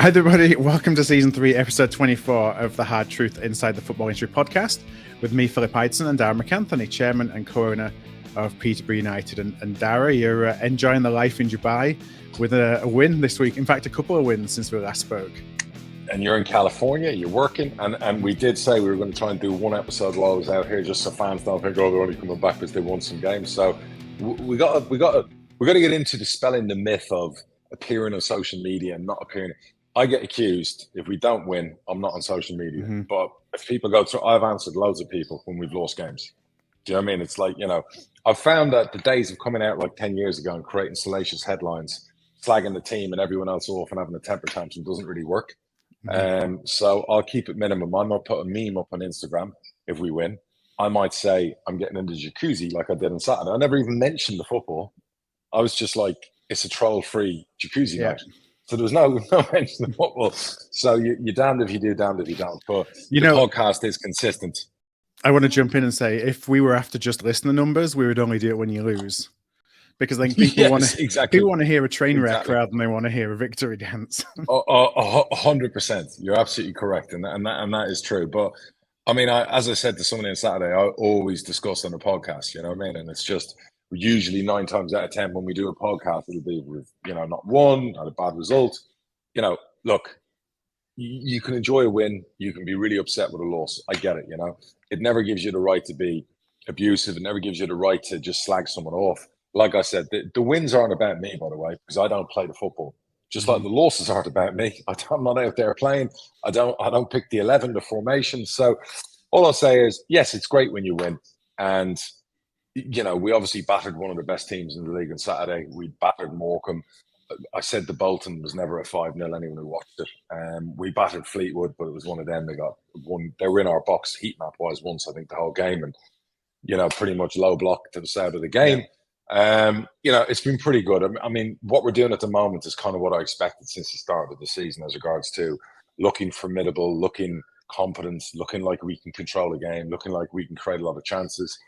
Hi everybody, welcome to Season 3, Episode 24 of the Hard Truth Inside the Football Industry podcast with me, Philip Ideson, and Darragh McAnthony, Chairman and Co-owner of Peterborough United. And Darragh, you're enjoying the life in Dubai with a win this week. In fact, a couple of wins since we last spoke. And you're in California, you're working, and we did say we were going to try and do one episode while I was out here, just so fans don't think, oh, they're only coming back because they won some games. So we got to get into dispelling the myth of appearing on social media and not appearing. I get accused if we don't win, I'm not on social media. Mm-hmm. But if people go through, I've answered loads of people when we've lost games. Do you know what I mean? It's like, I've found that the days of coming out like 10 years ago and creating salacious headlines, slagging the team and everyone else off and having a temper tantrum doesn't really work. Mm-hmm. So I'll keep it minimum. I might put a meme up on Instagram if we win. I might say I'm getting into the jacuzzi like I did on Saturday. I never even mentioned the football. I was just like, it's a troll-free jacuzzi night. So there was no mention of football. So you're damned if you do, damned if you don't. But the podcast is consistent. I want to jump in and say, if we were after just listener numbers, we would only do it when you lose. Because then people want to hear a train wreck rather than they want to hear a victory dance. 100%. You're absolutely correct. And that is true. But I mean, as I said to someone on Saturday, I always discuss on the podcast, you know what I mean? And it's just, usually 9 times out of 10 when we do a podcast, it'll be with, not won, not a bad result. Look, you can enjoy a win. You can be really upset with a loss. I get it, It never gives you the right to be abusive. It never gives you the right to just slag someone off. Like I said, the wins aren't about me, by the way, because I don't play the football. Just like the losses aren't about me. I'm not out there playing. I don't pick the 11, the formation. So all I'll say is, yes, it's great when you win. And we obviously battered one of the best teams in the league on Saturday. We battered Wycombe. I said the Bolton was never a 5-0, anyone who watched it. We battered Fleetwood, but it was one of them. They got one. They were in our box heat map-wise once, I think, the whole game. And, pretty much low block to the side of the game. It's been pretty good. I mean, what we're doing at the moment is kind of what I expected since the start of the season as regards to looking formidable, looking competent, looking like we can control a game, looking like we can create a lot of chances.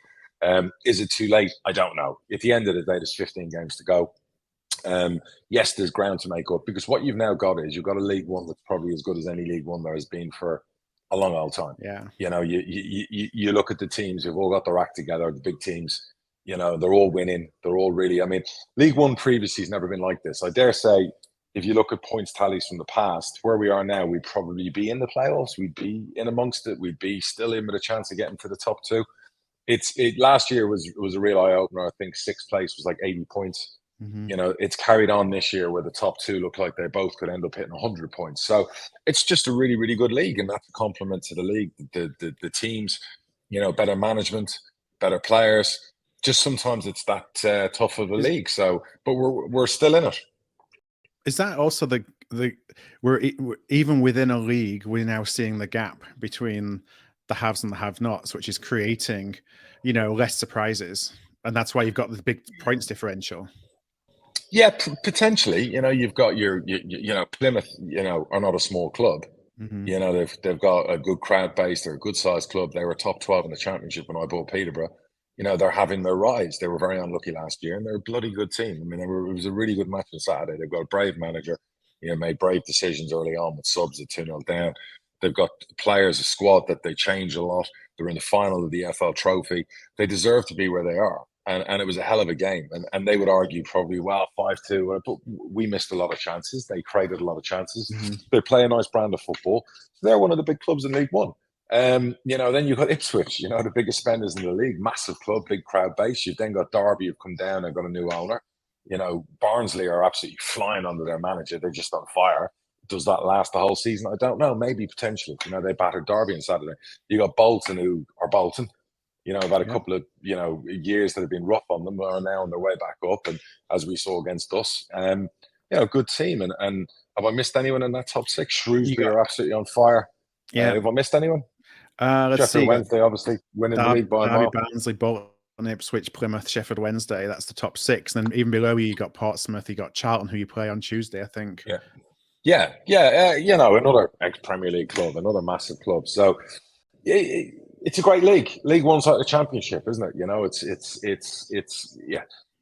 Is it too late? I don't know. At the end of the day, there's 15 games to go. Yes, there's ground to make up because what you've now got is you've got a League One that's probably as good as any League One there has been for a long old time. Yeah. You look at the teams who've all got their act together, the big teams, they're all winning. They're all really, League One previously has never been like this. I dare say, if you look at points tallies from the past, where we are now, we'd probably be in the playoffs. We'd be in amongst it. We'd be still in with a chance of getting to the top 2. Last year was a real eye opener. I think 6th place was like 80 points. Mm-hmm. It's carried on this year where the top 2 look like they both could end up hitting 100 points. So it's just a really, really good league, and that's a compliment to the league, the teams, better management, better players. Just sometimes it's that tough of a league. So, but we're still in it. Is that also we're even within a league, we're now seeing the gap between the haves and the have-nots, which is creating, less surprises, and that's why you've got the big points differential. Yeah, potentially. You've got your Plymouth, are not a small club. Mm-hmm. They've got a good crowd base. They're a good sized club. They were top 12 in the championship when I bought Peterborough. They're having their rise. They were very unlucky last year, and they're a bloody good team. I mean, it was a really good match on Saturday. They've got a brave manager. Made brave decisions early on with subs at 2-0 down. They've got players, a squad that they change a lot. They're in the final of the FL Trophy. They deserve to be where they are. And it was a hell of a game. And they would argue probably, 5-2. But we missed a lot of chances. They created a lot of chances. Mm-hmm. They play a nice brand of football. They're one of the big clubs in League One. Then you've got Ipswich, the biggest spenders in the league. Massive club, big crowd base. You've then got Derby who've come down and got a new owner. Barnsley are absolutely flying under their manager. They're just on fire. Does that last the whole season? I don't know. Maybe potentially. They battered Derby on Saturday. You got Bolton who are Bolton. I've had a couple of, years that have been rough on them, are now on their way back up. And as we saw against us, good team. And have I missed anyone in that top 6? Shrewsbury are absolutely on fire. Yeah. Have I missed anyone? Let's see. Wednesday, obviously, winning the league by a mile. Barnsley, Bolton, Ipswich, Plymouth, Sheffield Wednesday. That's the top 6. And then even below you got Portsmouth, you got Charlton, who you play on Tuesday, I think. Yeah. Another ex-Premier League club, another massive club. So it's a great league. League One's like the Championship, isn't it?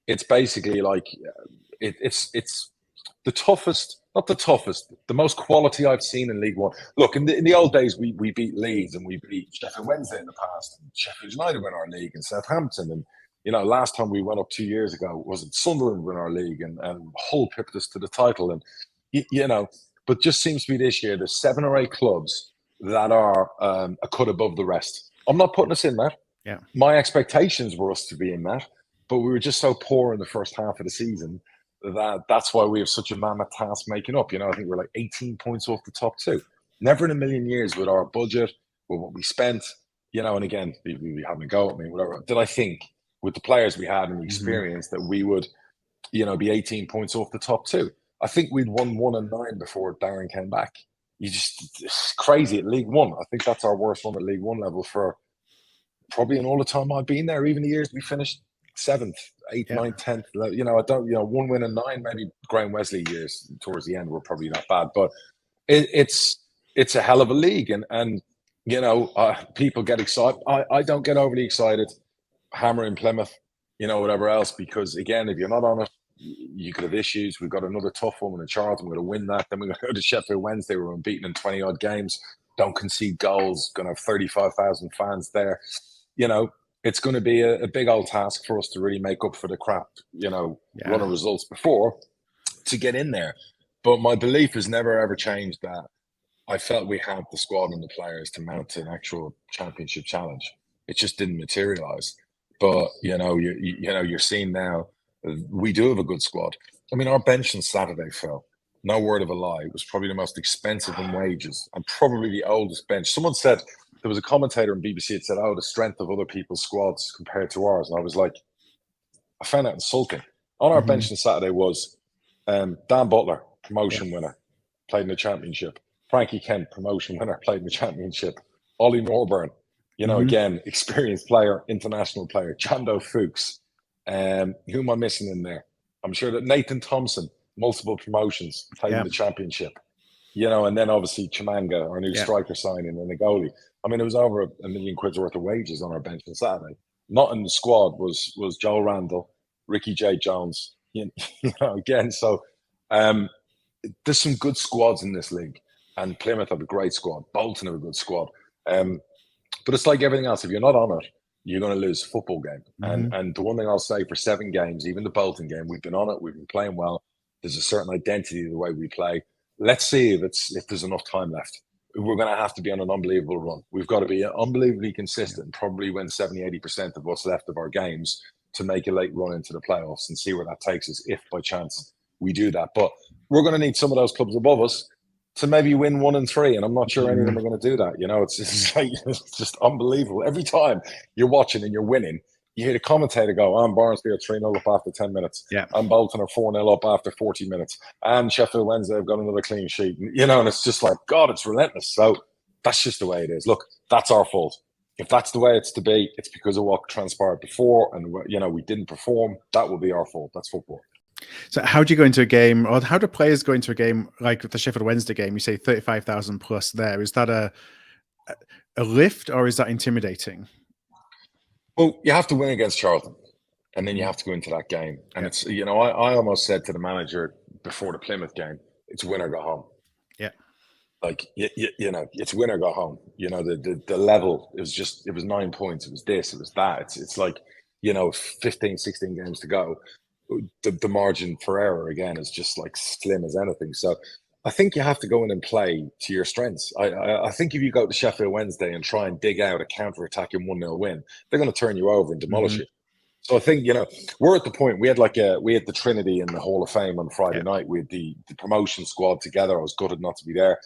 It's basically like it's the toughest, not the toughest, the most quality I've seen in League One. Look, in the old days, we beat Leeds and we beat Sheffield Wednesday in the past. And Sheffield United win our league and Southampton. And, last time we went up 2 years ago, was it Sunderland win our league and Hull pipped us to the title. And, but just seems to be this year, there's 7 or 8 clubs that are a cut above the rest. I'm not putting us in that. Yeah. My expectations were us to be in that, but we were just so poor in the first half of the season that's why we have such a mammoth task making up. I think we're like 18 points off the top 2. Never in a million years with our budget, with what we spent, and again, we having a go at me, whatever. Did I think with the players we had and the experience that we would, be 18 points off the top 2? I think we'd won 1 and 9 before Darren came back. It's crazy at League One. I think that's our worst one at League One level for probably in all the time I've been there, even the years we finished 7th, 8th, 9th, 10th. I don't, 1 win and 9, maybe Graham Wesley years towards the end were probably not bad, but it's a hell of a league. And people get excited. I don't get overly excited hammering Plymouth, whatever else, because again, if you're not on it, you could have issues. We've got another tough one in Charlton. We're going to win that. Then we're going to go to Sheffield Wednesday. We're unbeaten in 20 odd games. Don't concede goals. Going to have 35,000 fans there. It's going to be a big old task for us to really make up for the crap, run of results before to get in there. But my belief has never ever changed that I felt we had the squad and the players to mount an actual championship challenge. It just didn't materialize. But you're seeing now we do have a good squad. I mean, our bench on Saturday, Phil, no word of a lie, it was probably the most expensive in wages and probably the oldest bench. Someone said, there was a commentator on BBC that said, the strength of other people's squads compared to ours. And I was like, I found that insulting. On our bench on Saturday was Dan Butler, promotion winner, played in the championship. Frankie Kent, promotion winner, played in the championship. Ollie Norburn, again, experienced player, international player. Chando Fuchs. Who am I missing in there? I'm sure that Nathan Thompson, multiple promotions, played in the championship. And then obviously Chimanga, our new striker signing, and the goalie. I mean, it was over £1 million worth of wages on our bench on Saturday. Not in the squad was Joel Randall, Ricky J. Jones. Again, so there's some good squads in this league, and Plymouth have a great squad. Bolton have a good squad. But it's like everything else. If you're not on it, you're going to lose a football game. And the one thing I'll say for 7 games, even the Bolton game, we've been on it. We've been playing well. There's a certain identity to the way we play. Let's see if there's enough time left. We're going to have to be on an unbelievable run. We've got to be unbelievably consistent, probably win 70, 80% of what's left of our games to make a late run into the playoffs and see where that takes us if by chance we do that. But we're going to need some of those clubs above us to maybe win 1 and 3. And I'm not sure any of them are going to do that. It's just unbelievable. Every time you're watching and you're winning, you hear the commentator go, I'm Barnsley 3-0 up after 10 minutes. Yeah. I'm Bolton are 4-0 up after 40 minutes. And Sheffield Wednesday have got another clean sheet. And it's just like, God, it's relentless. So that's just the way it is. Look, that's our fault. If that's the way it's to be, it's because of what transpired before and, we didn't perform. That will be our fault. That's football. So how do you go into a game, or how do players go into a game like the Sheffield Wednesday game? You say 35,000 plus there. Is that a lift or is that intimidating? Well, you have to win against Charlton, and then you have to go into that game. And it's, I almost said to the manager before the Plymouth game, it's win or go home. Yeah. Like, it's win or go home. The level, it was 9 points. It was this, it was that. It's like, 15, 16 games to go. The margin for error, again, is just like slim as anything. So I think you have to go in and play to your strengths. I think if you go to Sheffield Wednesday and try and dig out a counter-attacking 1-0 win, they're going to turn you over and demolish you. So I think, we're at the point, we had the Trinity in the Hall of Fame on Friday night. We had the promotion squad together. I was gutted not to be there.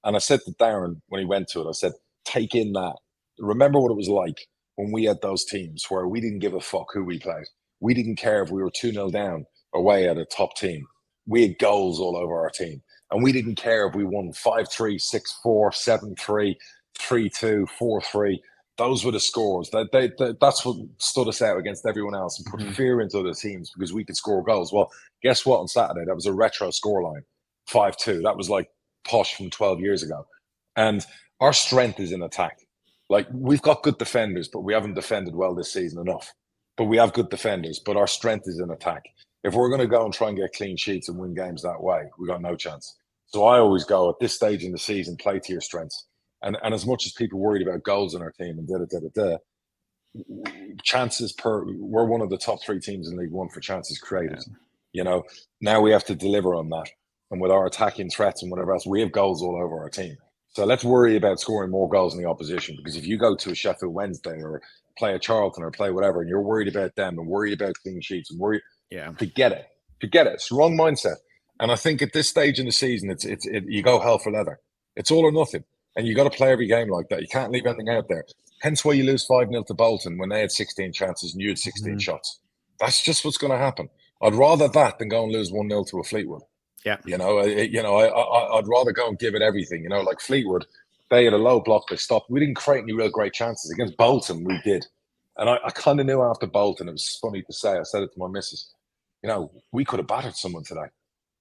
And I said to Darren when he went to it, I said, take in that. Remember what it was like when we had those teams where we didn't give a fuck who we played. We didn't care if we were 2-0 down away at a top team. We had goals all over our team. And we didn't care if we won 5-3, 6-4, 7-3, 3-2, 4-3. Those were the scores. That's what stood us out against everyone else and put fear into other teams because we could score goals. Well, guess what? On Saturday, that was a retro scoreline, 5-2. That was like posh from 12 years ago. And our strength is in attack. Like, we've got good defenders, but we haven't defended well this season enough. But we have good defenders, but our strength is in attack. If we're going to go and try and get clean sheets and win games that way, we got no chance. So I always go at this stage in the season, play to your strengths. And as much as people worried about goals in our team and chances per, we're one of the top 3 teams in League One for chances created. Yeah. You know, now we have to deliver on that. And with our attacking threats and whatever else, we have goals all over our team. So let's worry about scoring more goals than the opposition. Because if you go to a Sheffield Wednesday or play a Charlton or play whatever, and you're worried about them and worried about clean sheets and worried, forget it. It's the wrong mindset. And I think at this stage in the season, it's you go hell for leather. It's all or nothing. And you got to play every game like that. You can't leave anything out there. Hence why you lose 5-0 to Bolton when they had 16 chances and you had 16 shots. That's just what's going to happen. I'd rather that than go and lose 1-0 to a Fleetwood. Yeah. I'd rather go and give it everything. Like Fleetwood, they had a low block. They stopped. We didn't create any real great chances. Against Bolton, we did. And I kind of knew after Bolton, it was funny to say, I said it to my missus, we could have battered someone today.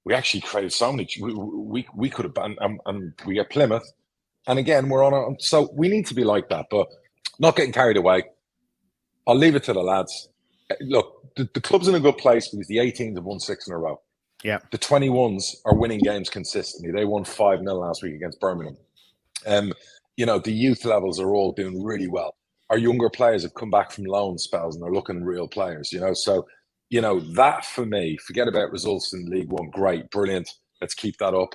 We actually created so many. We could have, and we get Plymouth. And again, we're on so we need to be like that, but not getting carried away. I'll leave it to the lads. Look, the club's in a good place because the 18s have won 6 in a row. Yeah. The 21s are winning games consistently. They won 5-0 last week against Birmingham. The youth levels are all doing really well. Our younger players have come back from loan spells and they're looking real players, So, that for me, forget about results in League One. Great, brilliant. Let's keep that up.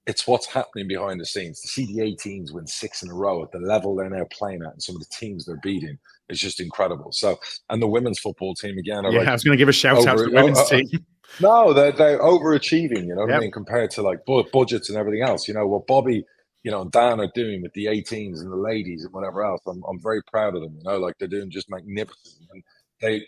It's what's happening behind the scenes. To see the 18s win 6 in a row at the level they're now playing at and some of the teams they're beating is just incredible. So, and the women's football team again. I was going to give a shout out to the women's team. No, they're overachieving, what I mean, compared to like budgets and everything else. What Bobby, and Dan are doing with the 18s and the ladies and whatever else. I'm very proud of them, like they're doing just magnificent. And they,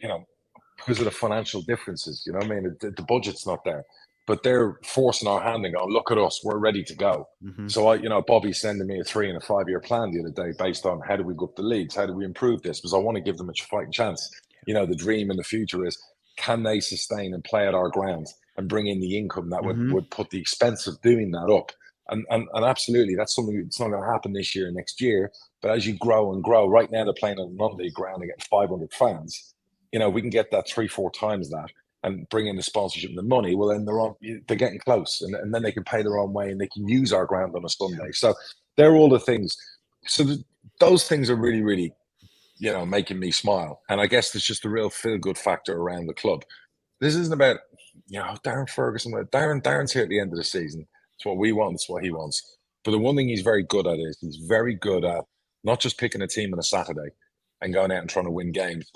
because of the financial differences, what I mean? The budget's not there. But they're forcing our hand and going, look at us, we're ready to go. Mm-hmm. So Bobby's sending me a 3- and 5-year plan the other day based on how do we go up the leagues, how do we improve this? Because I want to give them a fighting chance. The dream in the future is, can they sustain and play at our ground and bring in the income that would put the expense of doing that up? And absolutely, that's something that's not going to happen this year, next year. But as you grow and grow, right now they're playing on a non-league ground and get 500 fans. We can get that 3-4 times that. And bring in the sponsorship and the money, well, then they're getting close, and then they can pay their own way and they can use our ground on a Sunday. So they're all the things. So those things are really, really, making me smile. And I guess there's just a real feel-good factor around the club. This isn't about, Darren Ferguson. Darren's here at the end of the season. It's what we want. It's what he wants. But the one thing he's very good at is he's very good at not just picking a team on a Saturday and going out and trying to win games.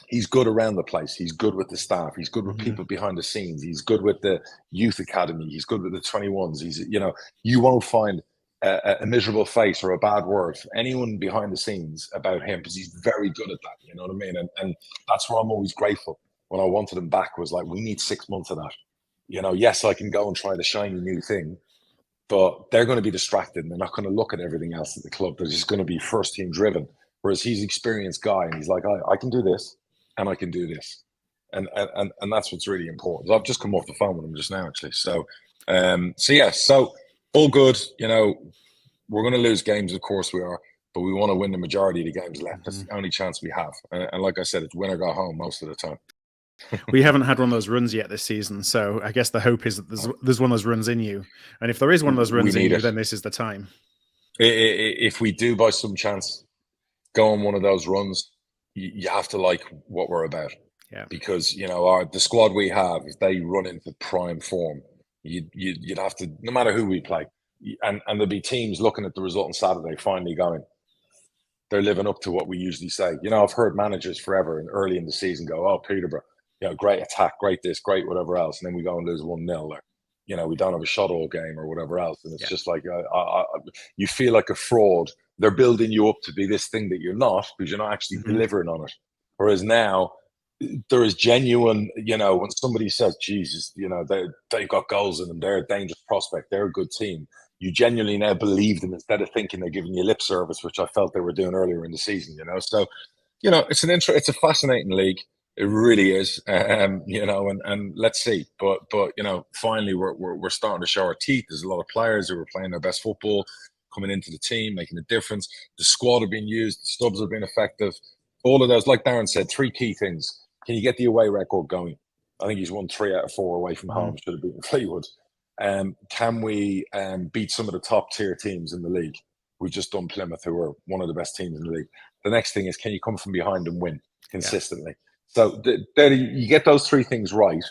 He's good around the place. He's good with the staff. He's good with people behind the scenes. He's good with the youth academy. He's good with the 21s. He's, you won't find a miserable face or a bad word for anyone behind the scenes about him because he's very good at that. You know what I mean? And that's why I'm always grateful. When I wanted him back was like, we need 6 months of that. Yes, I can go and try the shiny new thing, but they're going to be distracted and they're not going to look at everything else at the club. They're just going to be first team driven. Whereas he's an experienced guy and he's like, I can do this. And I can do this, and that's what's really important. I've just come off the phone with him just now, actually. So all good. We're going to lose games, of course we are, but we want to win the majority of the games left. That's the only chance we have. And like I said, it's win or go home most of the time. We haven't had one of those runs yet this season, so I guess the hope is that there's one of those runs in you. And if there is one of those runs in you, then this is the time. If we do, by some chance, go on one of those runs, you have to like what we're about, because the squad we have, if they run into prime form, you'd have to, no matter who we play, and there'll be teams looking at the result on Saturday, finally going, they're living up to what we usually say. I've heard managers forever and early in the season go, oh, Peterborough, great attack, great this, great whatever else, and then we go and lose 1-0, or we don't have a shot all game or whatever else, and it's just like you feel like a fraud. They're building you up to be this thing that you're not, because you're not actually delivering on it. Whereas now, there is genuine, when somebody says, Jesus, they've got goals in them, they're a dangerous prospect, they're a good team, you genuinely now believe them instead of thinking they're giving you lip service, which I felt they were doing earlier in the season, So, it's a fascinating league. It really is, and let's see. But finally, we're starting to show our teeth. There's a lot of players who are playing their best football, coming into the team, making a difference. The squad are being used. The subs are being effective. All of those, like Darren said, 3 key things. Can you get the away record going? I think he's won 3 out of 4 away from home. Should have beaten Fleetwood. Can we beat some of the top tier teams in the league? We've just done Plymouth, who are one of the best teams in the league. The next thing is, can you come from behind and win consistently? So you get those 3 things right,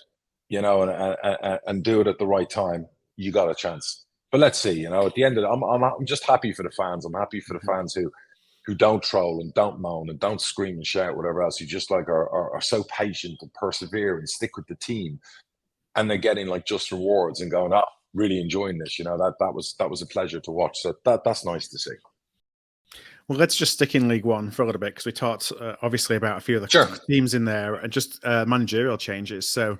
and do it at the right time, you got a chance. But let's see, at the end of it, I'm just happy for the fans. I'm happy for the fans who don't troll and don't moan and don't scream and shout, whatever else. Who just are so patient and persevere and stick with the team, and they're getting like just rewards and going, really enjoying this. That was a pleasure to watch. So that's nice to see. Well, let's just stick in League One for a little bit, because we talked obviously about a few of the teams in there and just managerial changes. So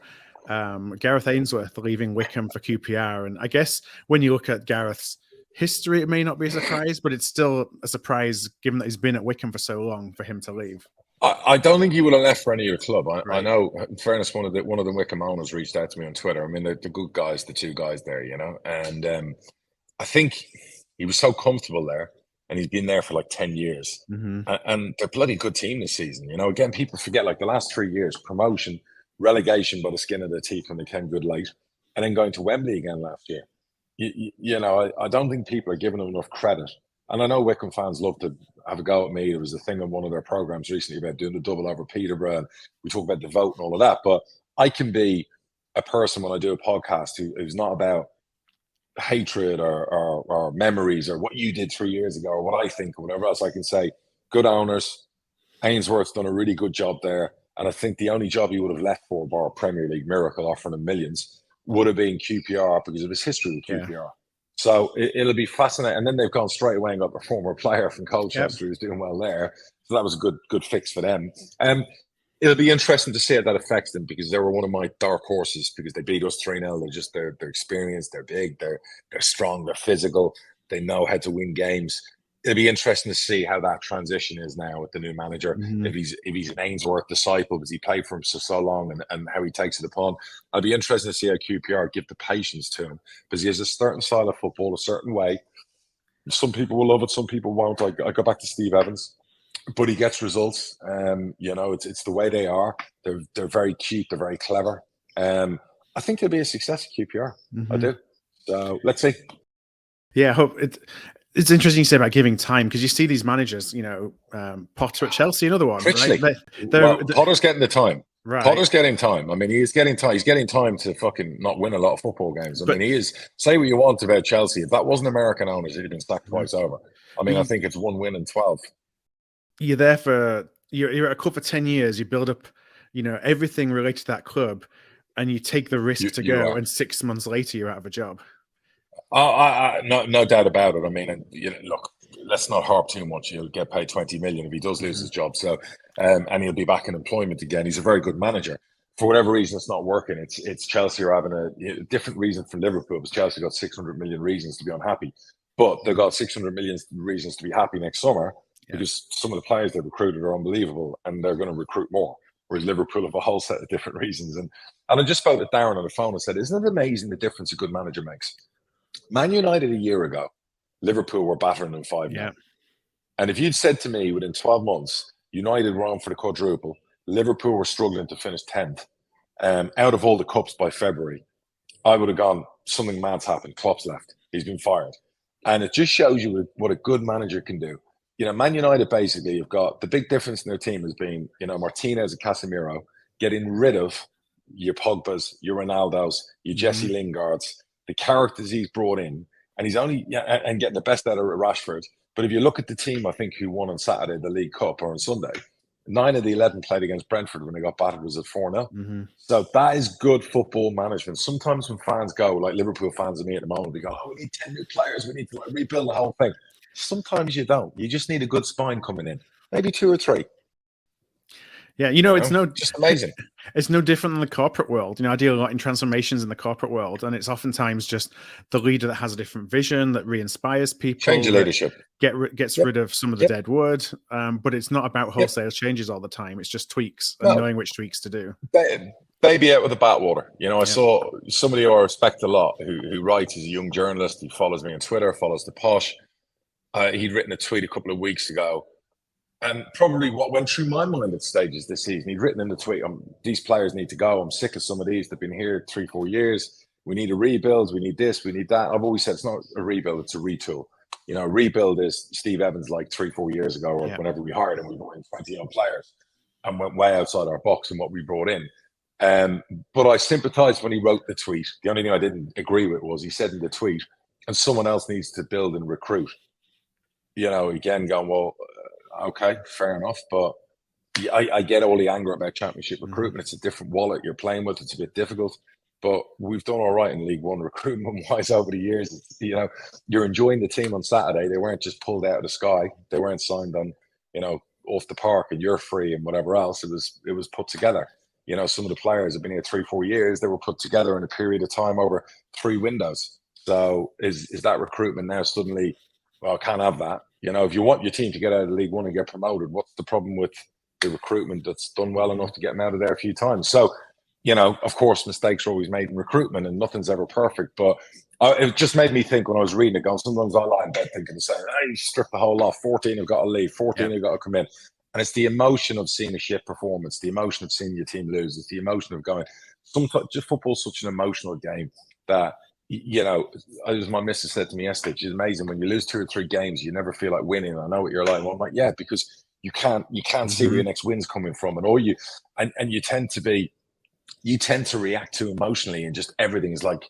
Gareth Ainsworth leaving Wycombe for QPR. And I guess when you look at Gareth's history, it may not be a surprise, but it's still a surprise given that he's been at Wycombe for so long for him to leave. I don't think he would have left for any other club. I know, in fairness, one of the Wycombe owners reached out to me on Twitter. I mean, they're the good guys, the 2 guys there, and I think he was so comfortable there, and he's been there for like 10 years. And they're a bloody good team this season. Again, people forget, like, the last 3 years, promotion, relegation by the skin of their teeth when they came good late, and then going to Wembley again last year. I don't think people are giving them enough credit. And I know Wycombe fans love to have a go at me. There was a thing on one of their programs recently about doing the double over Peterborough. And we talk about the vote and all of that. But I can be a person when I do a podcast who's not about hatred or memories or what you did 3 years ago or what I think or whatever else. I can say, good owners. Ainsworth's done a really good job there. And I think the only job he would have left for, bar a Premier League miracle offering him millions, would have been QPR because of his history with QPR. Yeah. So it'll be fascinating. And then they've gone straight away and got the former player from Colchester who's doing well there. So that was a good fix for them. It'll be interesting to see how that affects them, because they were one of my dark horses, because they beat us 3-0. They're experienced, they're big, they're strong, they're physical, they know how to win games. It'll be interesting to see how that transition is now with the new manager. If he's an Ainsworth disciple because he played for him so long, and how he takes it upon. I'd be interested to see how QPR give the patience to him, because he has a certain style of football, a certain way. Some people will love it, some people won't. I go back to Steve Evans, but he gets results. It's the way they are. They're very cute. They're very clever. I think it'll be a success at QPR. I do. So let's see. Yeah, I hope it's interesting you say about giving time, because you see these managers, Potter at Chelsea, another one. Right? Potter's getting the time. Right. Potter's getting time. I mean, he's getting time. He's getting time to fucking not win a lot of football games. I mean, he is. Say what you want about Chelsea. If that wasn't American owners, he'd have been sacked twice over. I mean, I think it's 1 win in 12. You're there you're at a club for 10 years. You build up, everything related to that club, and you take the risk to go. And 6 months later, you're out of a job. No doubt about it. I mean, look, let's not harp too much. He'll get paid 20 million if he does lose his job. So, and he'll be back in employment again. He's a very good manager. For whatever reason, it's not working. It's Chelsea are having a different reason from Liverpool, because Chelsea got 600 million reasons to be unhappy, but they've got 600 million reasons to be happy next summer, because some of the players they've recruited are unbelievable, and they're going to recruit more. Whereas Liverpool have a whole set of different reasons. And I just spoke to Darren on the phone and said, isn't it amazing the difference a good manager makes? Man United a year ago, Liverpool were battering them 5-0. Yeah. And if you'd said to me within 12 months, United were on for the quadruple, Liverpool were struggling to finish 10th, out of all the cups by February, I would have gone, something mad's happened. Klopp's left. He's been fired. And it just shows you what a good manager can do. Man United basically have got, the big difference in their team has been, Martinez and Casemiro getting rid of your Pogbas, your Ronaldos, your Jesse Lingards, the characters he's brought in, and he's only and getting the best out of Rashford. But if you look at the team, I think, who won on Saturday, the League Cup, or on Sunday, 9 of the 11 played against Brentford when they got battered was at 4-0. So that is good football management. Sometimes when fans go, like Liverpool fans and me at the moment, we go, we need 10 new players, we need to rebuild the whole thing. Sometimes you don't. You just need a good spine coming in, maybe 2 or 3. Yeah, it's just amazing. It's no different than the corporate world. I deal a lot in transformations in the corporate world, and it's oftentimes just the leader that has a different vision that re-inspires people. Change the leadership. Gets rid of some of the dead wood, but it's not about wholesale changes all the time. It's just tweaks and knowing which tweaks to do. Baby out with the bathwater. I saw somebody who I respect a lot who writes, as a young journalist. He follows me on Twitter, follows the Posh. He'd written a tweet a couple of weeks ago. And probably what went through my mind at stages this season, he'd written in the tweet, these players need to go. I'm sick of some of these. They've been here 3-4 years. We need a rebuild. We need this. We need that. I've always said it's not a rebuild, it's a retool. You know, rebuild is Steve Evans like 3-4 years ago, or whenever we hired him, we brought in 20 young players and went way outside our box and what we brought in. But I sympathised when he wrote the tweet. The only thing I didn't agree with was he said in the tweet, and someone else needs to build and recruit. You know, again, going, well, okay, fair enough. But I get all the anger about championship recruitment. It's a different wallet you're playing with. It's a bit difficult. But we've done all right in League One recruitment-wise over the years. It's, you know, you're enjoying the team on Saturday. They weren't just pulled out of the sky. They weren't signed on, you know, off the park and you're free and whatever else. It was put together. You know, some of the players have been here 3-4 years. They were put together in a period of time over 3 windows. So is that recruitment now suddenly, well, I can't have that. You know, if you want your team to get out of League One and get promoted, what's the problem with the recruitment that's done well enough to get them out of there a few times? So, you know, of course, mistakes are always made in recruitment and nothing's ever perfect. But it just made me think when I was reading it, going, sometimes I lie in bed thinking and saying, hey, strip the whole lot. 14 have got to leave. 14 have got to come in. And it's the emotion of seeing a shit performance, the emotion of seeing your team lose. It's the emotion of going, sometimes just football's such an emotional game that, you know, as my missus said to me yesterday, she's amazing. When you lose 2 or 3 games, you never feel like winning. I know what you're like. Well, I'm like, yeah, because you can't see where your next win's coming from. And all you tend to react too emotionally, and just everything is like,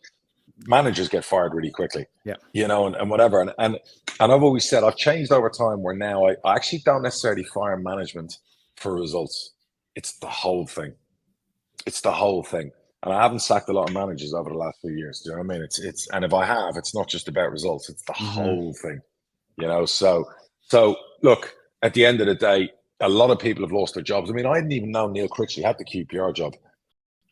managers get fired really quickly, you know, and whatever. And I've always said I've changed over time where now I actually don't necessarily fire management for results. It's the whole thing. It's the whole thing. And I haven't sacked a lot of managers over the last few years. Do you know what I mean? It's and if I have, it's not just about results. It's the whole thing, you know. So look, at the end of the day, a lot of people have lost their jobs. I mean, I didn't even know Neil Critchley had the QPR job.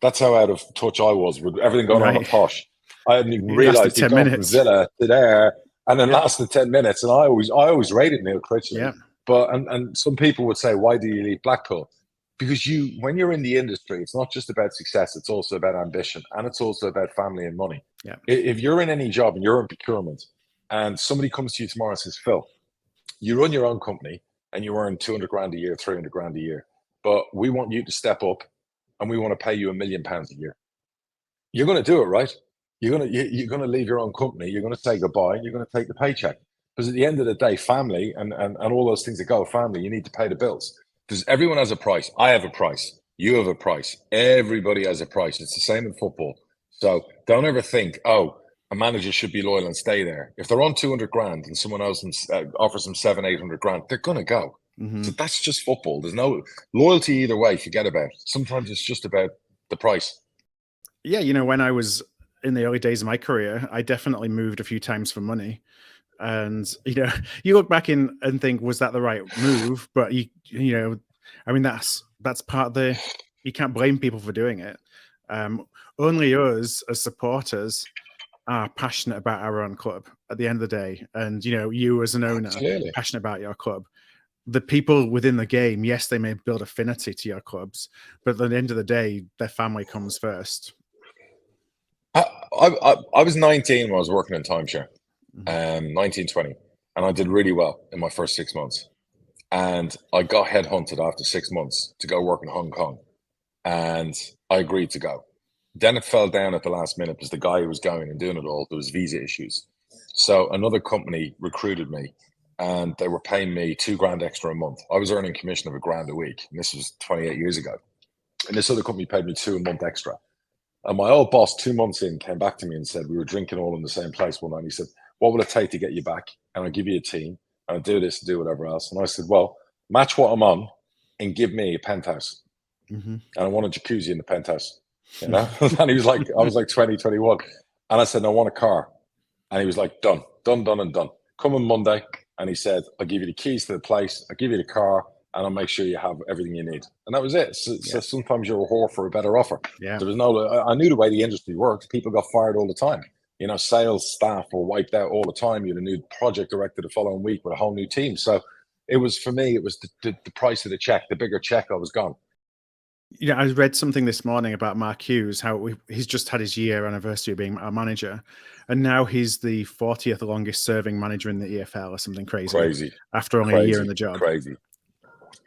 That's how out of touch I was with everything going on at Posh. I hadn't even realised he'd gone from Villa to there, and then lasted 10 minutes. And I always rated Neil Critchley. Yeah. But and some people would say, why do you leave Blackpool? Because when you're in the industry, it's not just about success, it's also about ambition, and it's also about family and money. Yeah. If you're in any job and you're in procurement and somebody comes to you tomorrow and says, Phil, you run your own company and you earn 200 grand a year, 300 grand a year, but we want you to step up and we want to pay you £1 million a year. You're going to do it, right? You're going to leave your own company. You're going to say goodbye. You're going to take the paycheck. Because at the end of the day, family and all those things that go with family, you need to pay the bills. Because everyone has a price. I have a price. You have a price. Everybody has a price. It's the same in football. So don't ever think, oh, a manager should be loyal and stay there. If they're on 200 grand and someone else offers them 700-800 grand, they're going to go. So that's just football. There's no loyalty either way. Forget about it. Sometimes it's just about the price. Yeah, you know, when I was in the early days of my career, I definitely moved a few times for money. And, you know, you look back in and think, was that the right move? But, you know, I mean, that's part of you can't blame people for doing it. Only us as supporters are passionate about our own club at the end of the day. And, you know, you as an owner, passionate about your club. The people within the game, yes, they may build affinity to your clubs, but at the end of the day, their family comes first. I was 19 when I was working in timeshare, 19, 20, and I did really well in my first 6 months. And I got headhunted after 6 months to go work in Hong Kong, and I agreed to go. Then it fell down at the last minute because the guy who was going and doing it all, there was visa issues. So another company recruited me, and they were paying me £2,000 extra a month. I was earning commission of £1,000 a week, and this was 28 years ago. And this other company paid me £2,000 a month extra. And my old boss, 2 months in, came back to me and said, we were drinking all in the same place one night. He said, what will it take to get you back? And I'll give you a team, and I'll do this and do whatever else. And I said, well, match what I'm on and give me a penthouse. And I want a jacuzzi in the penthouse. You know? And he was like, I was like 20, 21. And I said, no, I want a car. And he was like, done. Come on Monday. And he said, I'll give you the keys to the place. I'll give you the car. And I'll make sure you have everything you need. And that was it. So sometimes you're a whore for a better offer. Yeah. There was I knew the way the industry worked. People got fired all the time. You know, sales staff were wiped out all the time. You had a new project director the following week with a whole new team. So it was, for me, it was the price of the check, the bigger check, I was gone. Yeah, I read something this morning about Mark Hughes, how he's just had his year anniversary of being our manager, and now he's the 40th longest serving manager in the EFL or something crazy. After only a year in the job. Crazy.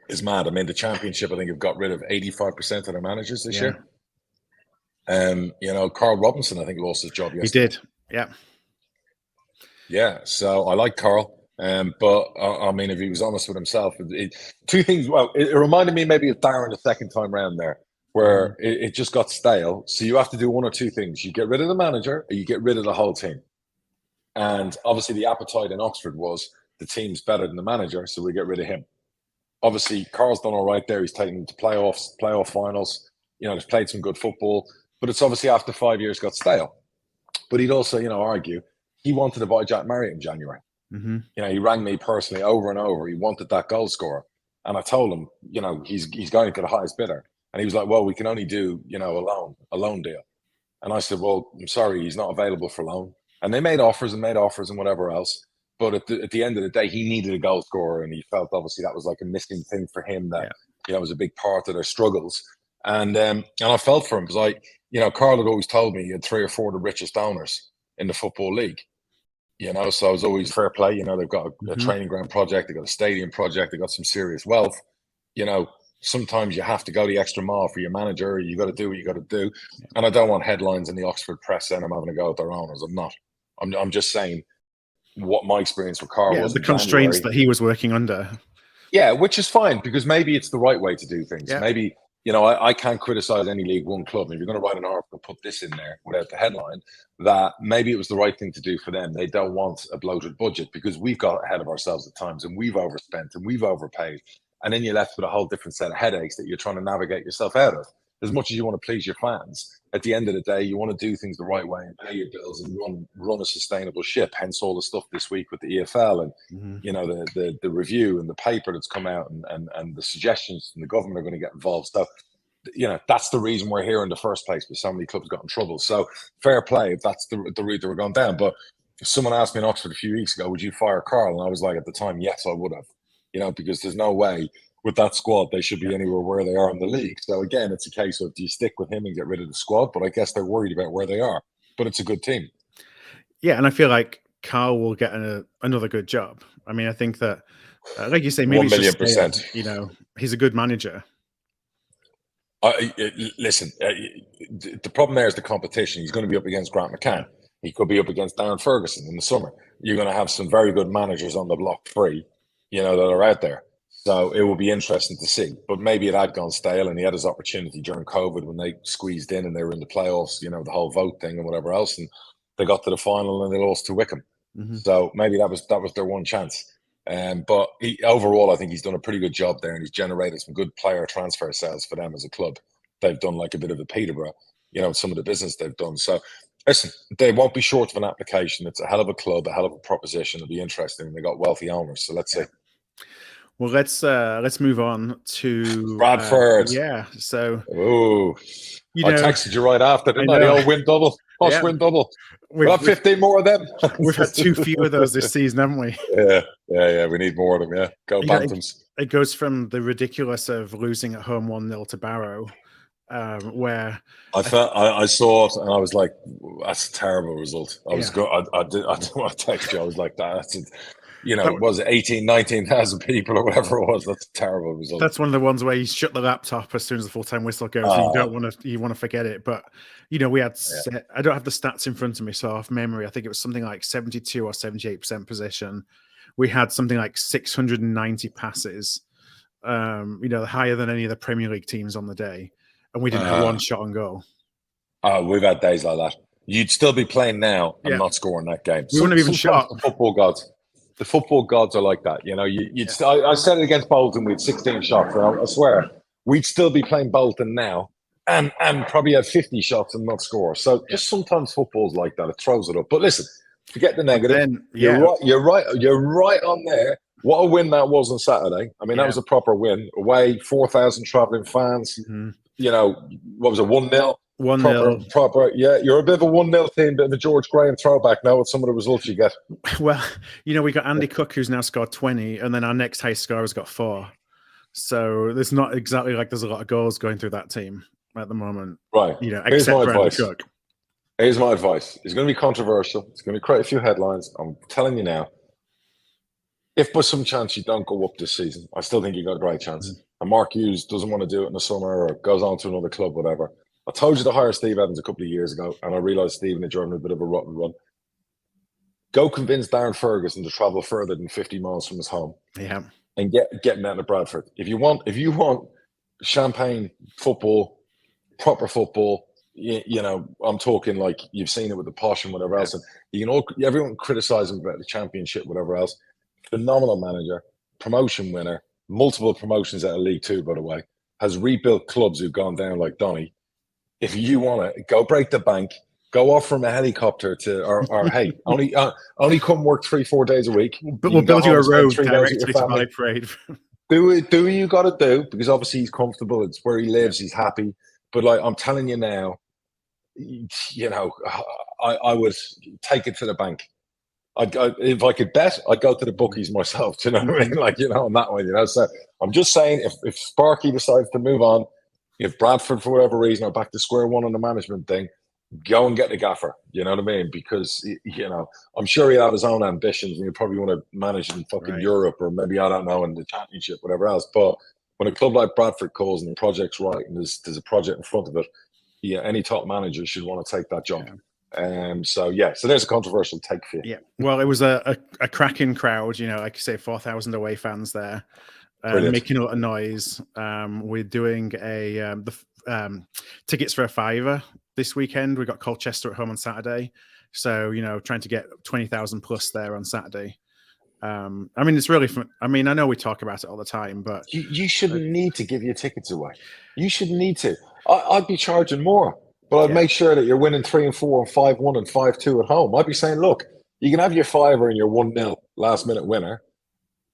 is mad. I mean, the Championship, I think, have got rid of 85% of their managers this Yeah. year. You know, Karl Robinson, I think, lost his job yesterday. He did. Yeah. Yeah. So I like Karl. But I mean, if he was honest with himself, two things. Well, it reminded me maybe of Darren the second time round there, where it just got stale. So you have to do one or two things: you get rid of the manager, or you get rid of the whole team. And obviously, the appetite in Oxford was the team's better than the manager, so we get rid of him. Obviously, Carl's done all right there. He's taken them to playoff finals. You know, they've played some good football, but it's obviously after 5 years got stale. But he'd also, you know, argue he wanted to buy Jack Marriott in January. Mm-hmm. You know, he rang me personally over and over. He wanted that goal scorer, and I told him, you know, he's going to the highest bidder, and he was like, "Well, we can only do, you know, a loan deal." And I said, "Well, I'm sorry, he's not available for loan." And they made offers and whatever else. But at the end of the day, he needed a goal scorer, and he felt obviously that was like a missing thing for him that you know was a big part of their struggles. And I felt for him because you know, Carl had always told me he had 3 or 4 of the richest owners in the Football League. You know, so I was always fair play. You know, they've got a training ground project, they've got a stadium project, they've got some serious wealth. You know, sometimes you have to go the extra mile for your manager. You got to do what you got to do. And I don't want headlines in the Oxford press saying I'm having a go at their owners. I'm not. I'm just saying what my experience with Carl was. The constraints that he was working under. Yeah, which is fine because maybe it's the right way to do things. Yeah. Maybe, you know, I can't criticize any League One club. And if you're going to write an article, put this in there without the headline, that maybe it was the right thing to do for them. They don't want a bloated budget because we've got ahead of ourselves at times and we've overspent and we've overpaid. And then you're left with a whole different set of headaches that you're trying to navigate yourself out of. As much as you want to please your fans, at the end of the day, you want to do things the right way and pay your bills and run a sustainable ship. Hence all the stuff this week with the EFL and you know the review and the paper that's come out and the suggestions from the government are going to get involved. So you know that's the reason we're here in the first place. Because so many clubs got in trouble. So fair play if that's the route that we're going down. But if someone asked me in Oxford a few weeks ago, would you fire Karl? And I was like at the time, yes, I would have. You know, because there's no way. With that squad, they should be anywhere where they are in the league. So again, it's a case of do you stick with him and get rid of the squad? But I guess they're worried about where they are. But it's a good team. Yeah, and I feel like Karl will get another good job. I mean, I think that, like you say, maybe 1,000,000%. You know, he's a good manager. Listen, the problem there is the competition. He's going to be up against Grant McCann. He could be up against Darren Ferguson in the summer. You're going to have some very good managers on the block free, you know, that are out there. So it will be interesting to see. But maybe it had gone stale and he had his opportunity during COVID when they squeezed in and they were in the playoffs, you know, the whole vote thing and whatever else. And they got to the final and they lost to Wycombe. So maybe that was their one chance. But overall, I think he's done a pretty good job there and he's generated some good player transfer sales for them as a club. They've done like a bit of a Peterborough, you know, some of the business they've done. So listen, they won't be short of an application. It's a hell of a club, a hell of a proposition. It'll be interesting. And they got wealthy owners. So let's see. Well, let's move on to Bradford. So I texted you right after, didn't I? The old win double. Win double. We've got 15 more of them. We've had too few of those this season, haven't we? Yeah. We need more of them. Yeah, go Bantams. It goes from the ridiculous of losing at home 1-0 to Barrow, where I saw it and I was like, "That's a terrible result." I was I didn't want to text you. I was like, "That's it." You know, was it 19,000 people or whatever it was? That's a terrible result. That's one of the ones where you shut the laptop as soon as the full-time whistle goes. And you want to forget it. But you know, we had I don't have the stats in front of me, so off memory, I think it was something like 72 or 78% possession. We had something like 690 passes. You know, higher than any of the Premier League teams on the day, and we didn't have one shot on goal. We've had days like that. You'd still be playing now and not scoring that game. We wouldn't have even shot. The football gods. The football gods are like that, you know. I said it against Bolton. We had 16 shots. And I swear, we'd still be playing Bolton now, and probably have 50 shots and not score. So just sometimes football's like that. It throws it up. But listen, forget the negative. You're right on there. What a win that was on Saturday. I mean, that was a proper win. Away, 4,000 travelling fans. You know, what was it? 1-0. 1-0. Proper, you're a bit of a 1-0 team, bit of a George Graham throwback now with some of the results you get. Well, you know, we got Andy Cook, who's now scored 20, and then our next highest scorer has got 4. So it's not exactly like there's a lot of goals going through that team at the moment. Right. You know, except for Andy Cook. Here's my advice. It's going to be controversial. It's going to create a few headlines. I'm telling you now. if by some chance you don't go up this season, I still think you got a great chance. And Mark Hughes doesn't want to do it in the summer or goes on to another club, whatever. I told you to hire Steve Evans a couple of years ago, and I realised Stephen had driven a bit of a rotten run. Go convince Darren Ferguson to travel further than 50 miles from his home. Yeah. And getting out of Bradford. If you want champagne football, proper football, you know, I'm talking like you've seen it with the posh and whatever else. And everyone criticize him about the championship, whatever else. Phenomenal manager, promotion winner, multiple promotions out of League Two, by the way, has rebuilt clubs who've gone down like Donny. If you want to go break the bank, go offer him a helicopter or hey, only come work 3-4 days a week. But we'll build you a road directly to Valley Parade. Do what you got to do, because obviously he's comfortable. It's where he lives. He's happy. But like I'm telling you now, you know, I would take it to the bank. If I could bet, I'd go to the bookies myself. Do you know what I mean? Like, you know, on that one, you know. So I'm just saying, if Sparky decides to move on, if Bradford for whatever reason are back to square one on the management thing, go and get the gaffer. You know what I mean? Because, you know, I'm sure he'll have his own ambitions and he'll probably want to manage in fucking Europe or maybe, I don't know, in the championship, whatever else. But when a club like Bradford calls and the project's right and there's a project in front of it, yeah, any top manager should want to take that jump. So there's a controversial take for you. Yeah. Well, it was a cracking crowd, you know, like you say, 4,000 away fans there. Making a lot of noise. We're doing tickets for a $5 this weekend. We got Colchester at home on Saturday, so you know, trying to get 20,000 plus there on Saturday. I mean, it's really fun. I mean, I know we talk about it all the time, but you shouldn't need to give your tickets away. You shouldn't need to. I'd be charging more, but I'd make sure that you're winning 3-4 and 5-1 and 5-2 at home. I'd be saying, look, you can have your $5 and your 1-0 last minute winner.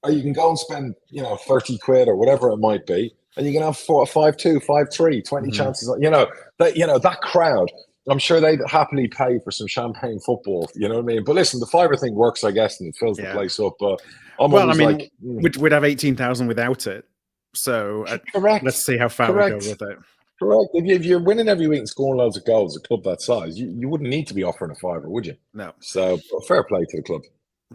Or you can go and spend, you know, 30 quid or whatever it might be, and you can have 5-2, 5-3, 20 chances. You know that crowd. I'm sure they'd happily pay for some champagne football. You know what I mean? But listen, the $5 thing works, I guess, and it fills the place up. But we'd have 18,000 without it. So correct. Let's see how far we go with it. Correct. If you're winning every week and scoring loads of goals, a club that size, you wouldn't need to be offering a $5, would you? No. So fair play to the club.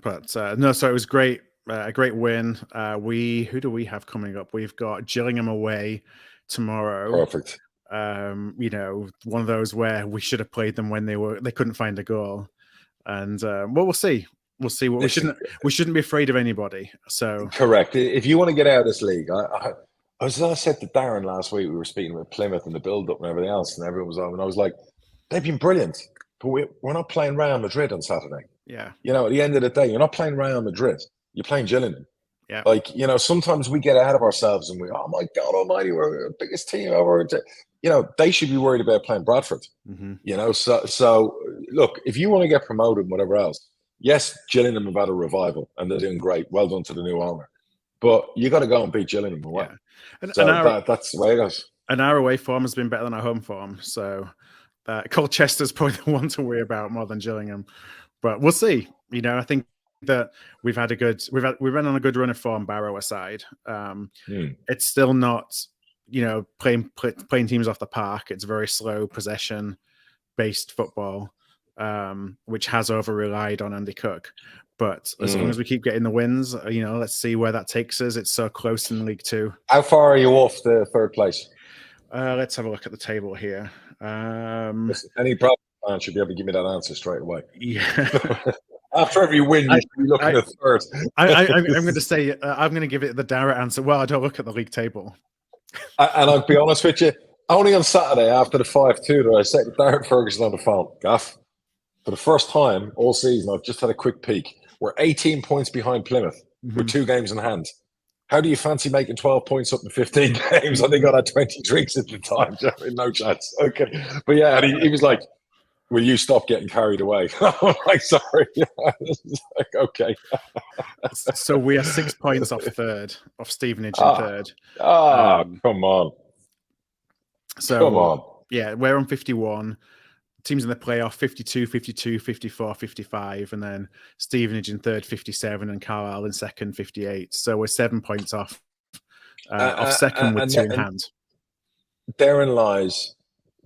But no, so it was great. A great win. Who do we have coming up? We've got Gillingham away tomorrow. Perfect. You know, one of those where we should have played them when they couldn't find a goal. And we'll see. We'll see. We shouldn't be afraid of anybody. So correct. If you want to get out of this league, I said to Darren last week, we were speaking with Plymouth and the build-up and everything else, and everyone was on, and I was like, they've been brilliant, but we're not playing Real Madrid on Saturday. Yeah. You know, at the end of the day, you're not playing Real Madrid. You're playing Gillingham. Yeah. Like, you know, sometimes we get ahead of ourselves and oh my God almighty, we're the biggest team ever. You know, they should be worried about playing Bradford. You know, so look, if you want to get promoted and whatever else, yes, Gillingham have had a revival and they're doing great. Well done to the new owner. But you got to go and beat Gillingham away. Yeah. That's the way it goes. And our away form has been better than our home form. So Colchester's probably the one to worry about more than Gillingham. But we'll see. You know, I think that we've run on a good run of form, Barrow aside. It's still not, you know, playing teams off the park. It's very slow possession based football, which has over relied on Andy Cook. But as long as we keep getting the wins, you know, let's see where that takes us. It's so close in League Two. How far are you off the third place? Let's have a look at the table here. Listen, any Bradford fan should be able to give me that answer straight away. Yeah. After every win, you should be looking at third. I'm going to say, I'm going to give it the Darrett answer. Well, I don't look at the league table. And I'll be honest with you, only on Saturday after the 5-2 that I said to Darren Ferguson on the phone, Gaff, for the first time all season, I've just had a quick peek. We're 18 points behind Plymouth with 2 games in hand. How do you fancy making 12 points up in 15 games? I think I had 20 drinks at the time. No chance. Okay. But yeah, and he was like, will you stop getting carried away? I'm like, sorry. Like, okay. So we are 6 points off Stevenage in third. Come on. So, come on. Yeah, we're on 51. Teams in the playoff, 52, 52, 54, 55. And then Stevenage in third, 57. And Carlisle in second, 58. So we're 7 points off second with 2 in hand. Therein lies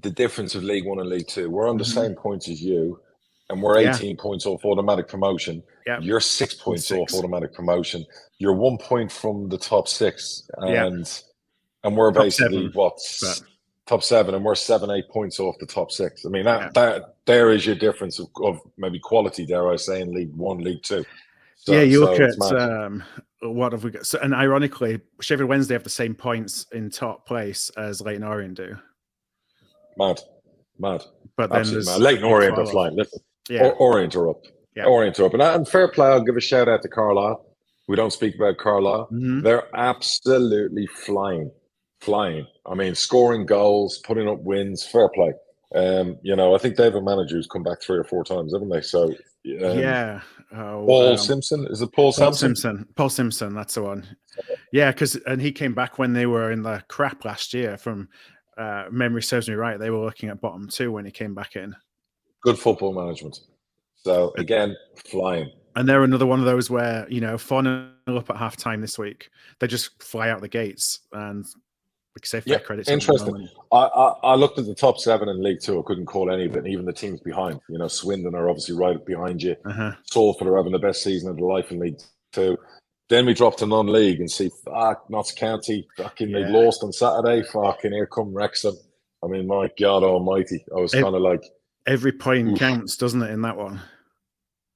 the difference of League One and League Two. We're on the same points as you, and we're Yeah. 18 points off automatic promotion. Yeah. You're 6 points off automatic promotion. You're 1 point from the top 6, and we're Top basically 7, top 7, and we're 7-8 points off the top 6. I mean, that there is your difference of maybe quality, dare I say, in League One, League Two. So, you look at mad. What have we got? So, and ironically, Sheffield Wednesday have the same points in top place as Leyton Orient do. Mad. But then there's Leyton Orient are flying. Listen, Orient are up. Orient are up. And fair play, I'll give a shout out to Carlisle. We don't speak about Carlisle. Mm-hmm. They're absolutely flying. I mean, scoring goals, putting up wins, fair play. I think they have a manager who's come back 3 or 4 times, haven't they? So Paul Simpson, is it Paul Simpson? Paul Simpson, that's the one. Yeah, and he came back when they were in the crap last year. From memory serves me right, they were looking at bottom 2 when he came back in. Good football management. So again, flying. And they're another one of those where 4-0 up at halftime this week, they just fly out the gates, and we can say fair credit. Interesting. I looked at the top 7 in League Two. I couldn't call any of it, and even the teams behind. Swindon are obviously right behind you. Salford are having the best season of their life in League Two. Then we drop to non-league and see, Notts County, fucking they lost on Saturday. Fucking here come Wrexham. I mean, my God Almighty! I was kind of like, every point counts, doesn't it, in that one?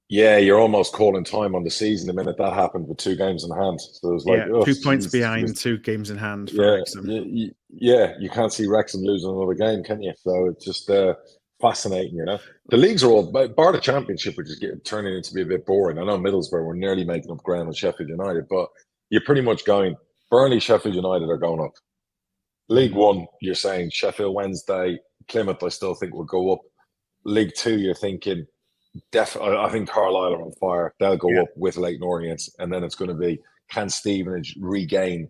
Yeah, you're almost calling time on the season the minute that happened with 2 games in hand. So it was like 2 points behind, 2 games in hand for Wrexham. You can't see Wrexham losing another game, can you? So it's just fascinating, The leagues are all, bar the Championship, which is turning into be a bit boring. I know Middlesbrough were nearly making up ground with Sheffield United, but you're pretty much going, Burnley, Sheffield United are going up. League One, you're saying Sheffield Wednesday, Plymouth, I still think will go up. League Two, you're thinking, I think Carlisle are on fire. They'll go up with Leyton Orient, and then it's going to be, can Stevenage regain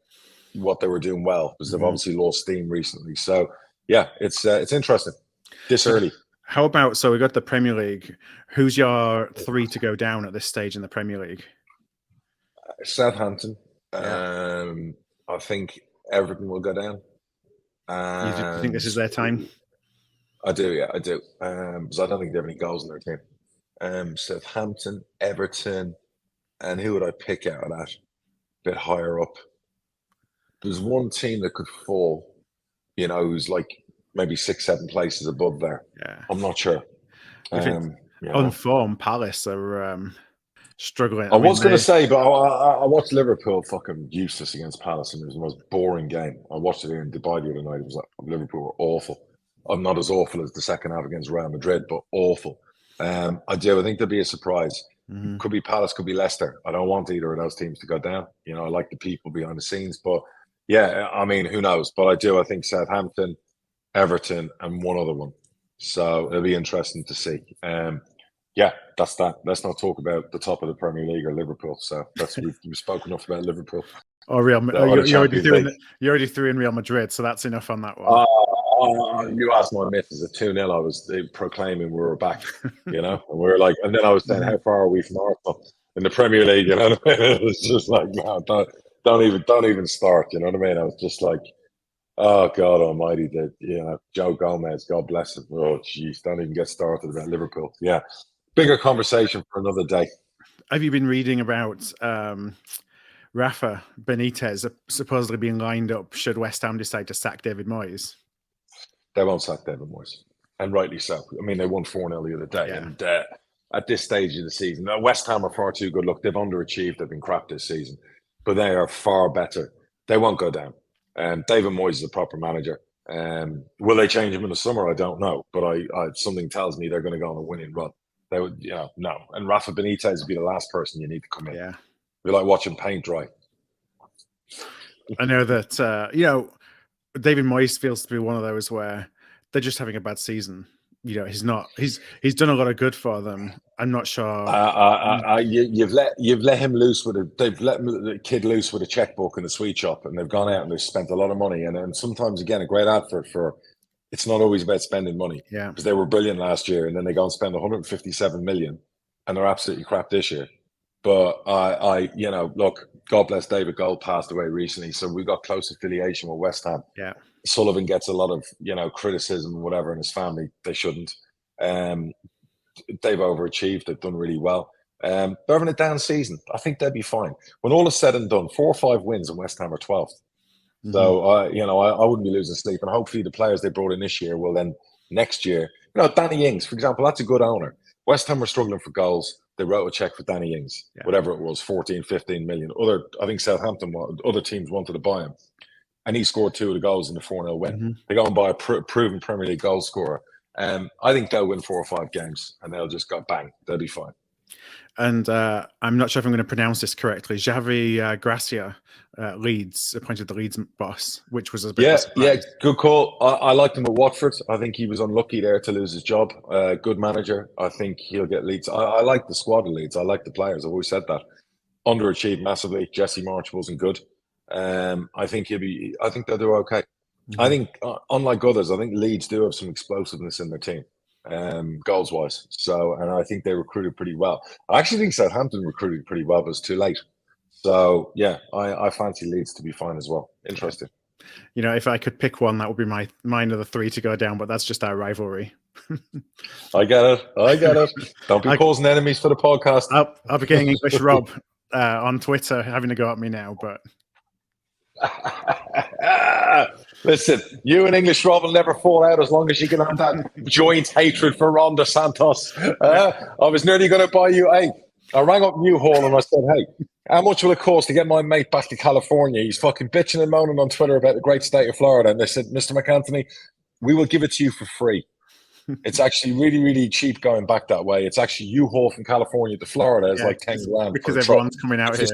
what they were doing well, because they've obviously lost steam recently. So it's interesting this early. How about, so we got the Premier League. Who's your 3 to go down at this stage in the Premier League? Southampton. I think Everton will go down. You think this is their time? I do, because I don't think they have any goals in their team. Southampton, Everton, and who would I pick out of that? A bit higher up. There's one team that could fall, who's like maybe 6-7 places above there. Yeah, I'm not sure. On form, Palace are struggling. I was going to say, but I watched Liverpool fucking useless against Palace, and it was the most boring game. I watched it here in Dubai the other night. It was like Liverpool were awful. I'm not as awful as the second half against Real Madrid, but awful. I think there'll be a surprise. Could be Palace, could be Leicester. I don't want either of those teams to go down. I like the people behind the scenes, but I mean, who knows? But I think Southampton, Everton, and one other one. So it'll be interesting to see. That's that. Let's not talk about the top of the Premier League or Liverpool. So we've spoken enough about Liverpool. You already threw in Real Madrid, so that's enough on that one. You asked my missus at 2-0. I was proclaiming we were back, and we were like, and then I was saying, how far are we from Arsenal in the Premier League? It was just like, no, don't even start. You know what I mean? I was just like, oh God Almighty, Joe Gomez, God bless him. Oh jeez, don't even get started about Liverpool. Yeah, bigger conversation for another day. Have you been reading about Rafa Benitez supposedly being lined up should West Ham decide to sack David Moyes? They won't sack David Moyes, and rightly so. I mean, they won 4-0 the other day, and at this stage of the season, West Ham are far too good. Look, they've underachieved. They've been crap this season, but they are far better. They won't go down. David Moyes is a proper manager. Will they change him in the summer? I don't know, but I something tells me they're going to go on a winning run. They would, no. And Rafa Benitez would be the last person you need to come in. Yeah, be like watching paint dry. I know that David Moyes feels to be one of those where they're just having a bad season. He's not. He's done a lot of good for them. I'm not sure. You've let him loose they've let the kid loose with a checkbook in the sweet shop, and they've gone out and they've spent a lot of money. And sometimes again, a great advert for. It's not always about spending money. Yeah, because they were brilliant last year, and then they go and spend 157 million, and they're absolutely crap this year. But look, God bless David Gold passed away recently, so we got close affiliation with West Ham. Yeah, Sullivan gets a lot of criticism and whatever in his family. They shouldn't. they've overachieved. They've done really well. They're having a down season. I think they'll be fine. When all is said and done, 4 or 5 wins and West Ham are 12th. So, I wouldn't be losing sleep. And hopefully the players they brought in this year will then next year, Danny Ings, for example, that's a good owner. West Ham were struggling for goals. They wrote a check for Danny Ings, whatever it was, 14, 15 million. I think Southampton, other teams wanted to buy him. And he scored 2 of the goals in the 4-0 win. They go and buy a proven Premier League goal scorer. I think they'll win 4 or 5 games and they'll just go bang. They'll be fine. And I'm not sure if I'm going to pronounce this correctly. Javi Gracia, Leeds, appointed the Leeds boss, which was a bit of a surprise. Good call. I liked him at Watford. I think he was unlucky there to lose his job. Good manager. I think he'll get Leeds. I like the squad of Leeds. I like the players. I've always said that. Underachieved massively. Jesse March wasn't good. I think they'll do okay. I think, unlike others, I think Leeds do have some explosiveness in their team. Goals wise, and I think they recruited pretty well. I actually think Southampton recruited pretty well, but it's too late. So I fancy Leeds to be fine as well. Interesting. If I could pick one, that would be mine of the 3 to go down, but that's just our rivalry. I get it. Don't be causing enemies for the podcast. I'll be getting English Rob on Twitter having to go at me now, but listen, you and English Rob will never fall out as long as you can have that joint hatred for Ron DeSantos. I was nearly going to buy you. I rang up Newhall and I said, hey, how much will it cost to get my mate back to California? He's fucking bitching and moaning on Twitter about the great state of Florida. And they said, Mr. McAnthony, we will give it to you for free. It's actually really, really cheap going back that way. It's actually U-Haul from California to Florida is like 10 grand. Because everyone's coming out here.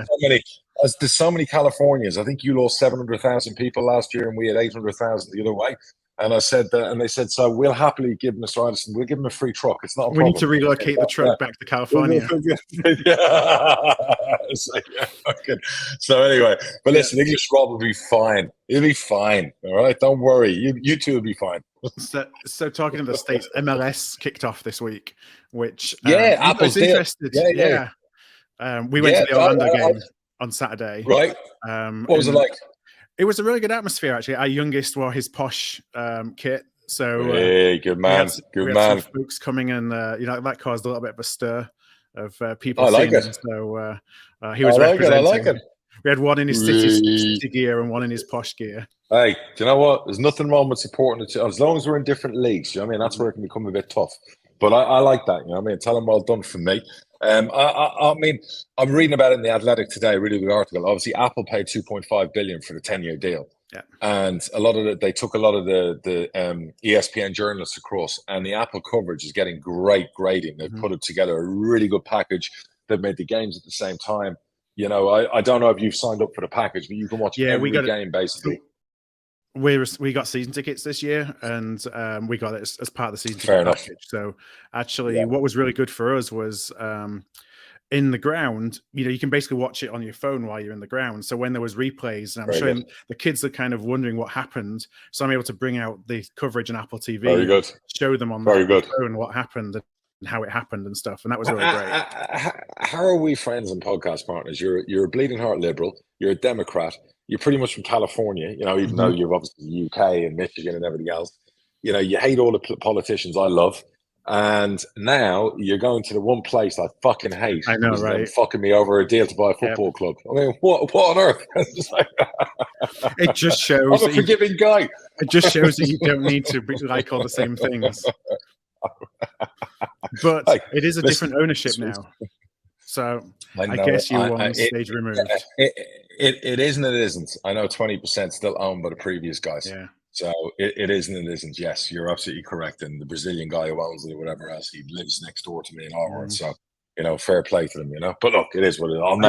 There's so many Californians. I think you lost 700,000 people last year and we had 800,000 the other way. And I said that, and they said, so we'll happily give Mr. Anderson, we'll give him a free truck. It's not a problem. We need to relocate the truck back to California. So anyway, but listen, English Rob will be fine. He'll be fine. All right, don't worry. You two will be fine. So talking to the States, MLS kicked off this week, which Apple's interested. Yeah. We went to the Orlando game on Saturday. Right. What was it like? It was a really good atmosphere, actually. Our youngest wore his posh kit. So hey, good man. We had some folks coming and that caused a little bit of a stir of people. I like it. So he was representing. I like it. We had one in his city gear and one in his posh gear. Hey, do you know what? There's nothing wrong with supporting it. As long as we're in different leagues, you know what I mean? That's where it can become a bit tough. But I like that, you know what I mean? Tell them well done from me. I mean, I'm reading about it in The Athletic today, really good article. Obviously, Apple paid $2.5 billion for the 10-year deal. Yeah. And they took a lot of the ESPN journalists across, and the Apple coverage is getting great grading. They've put it together a really good package. They've made the games at the same time. You know, I don't know if you've signed up for the package, but you can watch every game basically. We got season tickets this year, and we got it as part of the season ticket package. So actually, what was really good for us was in the ground. You can basically watch it on your phone while you're in the ground. So when there was replays, and I'm showing the kids are kind of wondering what happened, so I'm able to bring out the coverage on Apple TV, very good, show them on the phone what happened and how it happened and stuff, and that was really great. How are we friends and podcast partners? You're a bleeding heart liberal. You're a Democrat. You're pretty much from California, even though you're obviously the UK and Michigan and everything else. You hate all the politicians I love. And now you're going to the one place I fucking hate. I know, right? Fucking me over a deal to buy a football club. I mean, what on earth? It just shows. I'm a forgiving guy. It just shows that you don't need to like all the same things. But it is a different ownership now. So I guess you want stage removed. It is and it isn't. I know 20% still owned by the previous guys. Yeah. So it is and it isn't. Yes, you're absolutely correct. And the Brazilian guy who owns it or whatever else, he lives next door to me in Harvard. So, fair play to them, But look, it is what it is. I'll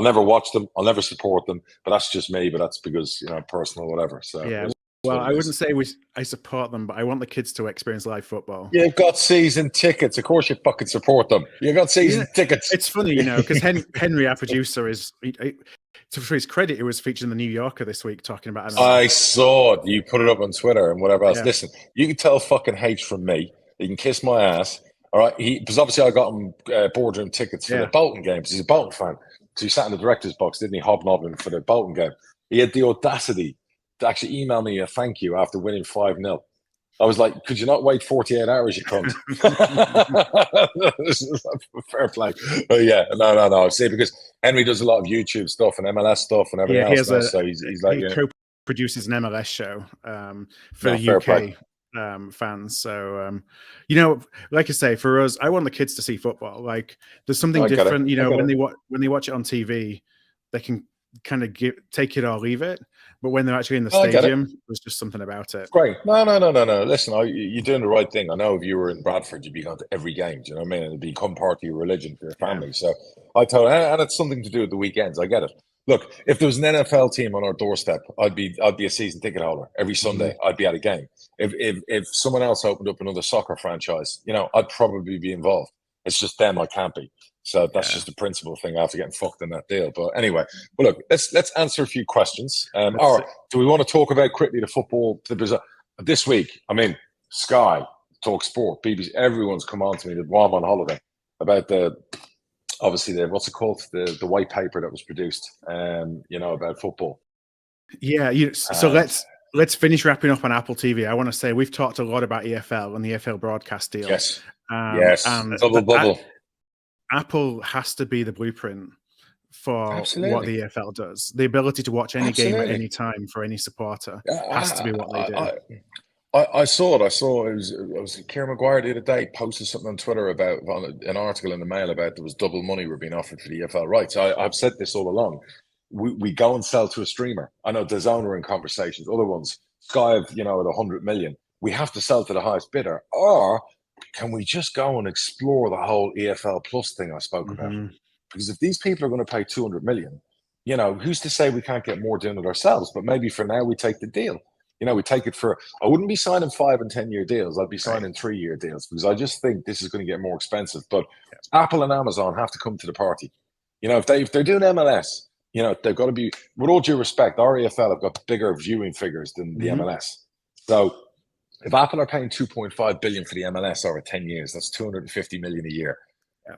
never watch them. I'll never support them. But that's just me. But that's because, personal, whatever. So yeah. Well, I wouldn't say I support them, but I want the kids to experience live football. You've got season tickets. Of course you fucking support them. You've got season tickets. It's funny, because Henry, our producer, to his credit, it was featured in the New Yorker this week talking about it. I saw it. You put it up on Twitter and whatever else. Yeah. Listen, you can tell fucking H from me. You can kiss my ass. All right. Because obviously I got him boardroom tickets for the Bolton game because he's a Bolton fan. So he sat in the director's box, didn't he? Hobnobbing for the Bolton game. He had the audacity to actually email me a thank you after winning 5-0. I was like, could you not wait 48 hours, you cunt? Fair play. But yeah, no. See, because Henry does a lot of YouTube stuff and MLS stuff and everything else now. So he's like, he co-produces an MLS show for the UK fans. So, like I say, for us, I want the kids to see football. Like, there's something different. When they watch it on TV, they can kind of take it or leave it. But when they're actually in the stadium, there's just something about it. Great. No. Listen, you're doing the right thing. I know if you were in Bradford, you'd be going to every game. Do you know what I mean? It'd become part of your religion for your family. So I told, and it's something to do with the weekends. I get it. Look, if there was an NFL team on our doorstep, I'd be a season ticket holder every Sunday. I'd be at a game. If someone else opened up another soccer franchise, I'd probably be involved. It's just them I can't be. So that's just a principle thing after getting fucked in that deal. But anyway, well, look, let's answer a few questions. Or do we want to talk about quickly the football? This week, I mean, Sky, Talk Sport, BBC, everyone's come on to me while I'm on holiday about obviously what's it called? The white paper that was produced, about football. Yeah. So let's finish wrapping up on Apple TV. I want to say we've talked a lot about EFL and the EFL broadcast deal. Yes. And bubble. Apple has to be the blueprint for what the EFL does. The ability to watch any game at any time for any supporter has to be what they do. I saw it. It was Kieran Maguire the other day posted something on Twitter about an article in the Mail about there was double money were being offered for the EFL rights. I've said this all along. We go and sell to a streamer. I know DAZN are in conversations. Other ones, Sky, at 100 million. We have to sell to the highest bidder, or can we just go and explore the whole EFL Plus thing I spoke about? Because if these people are going to pay 200 million, who's to say we can't get more doing it ourselves? But maybe for now we take the deal. We take it for, I wouldn't be signing 5 and 10 year deals. I'd be signing 3-year deals because I just think this is going to get more expensive. But Apple and Amazon have to come to the party. If they're doing MLS, they've got to be, with all due respect, our EFL have got bigger viewing figures than the MLS. So if Apple are paying 2.5 billion for the MLS over 10 years, that's 250 million a year.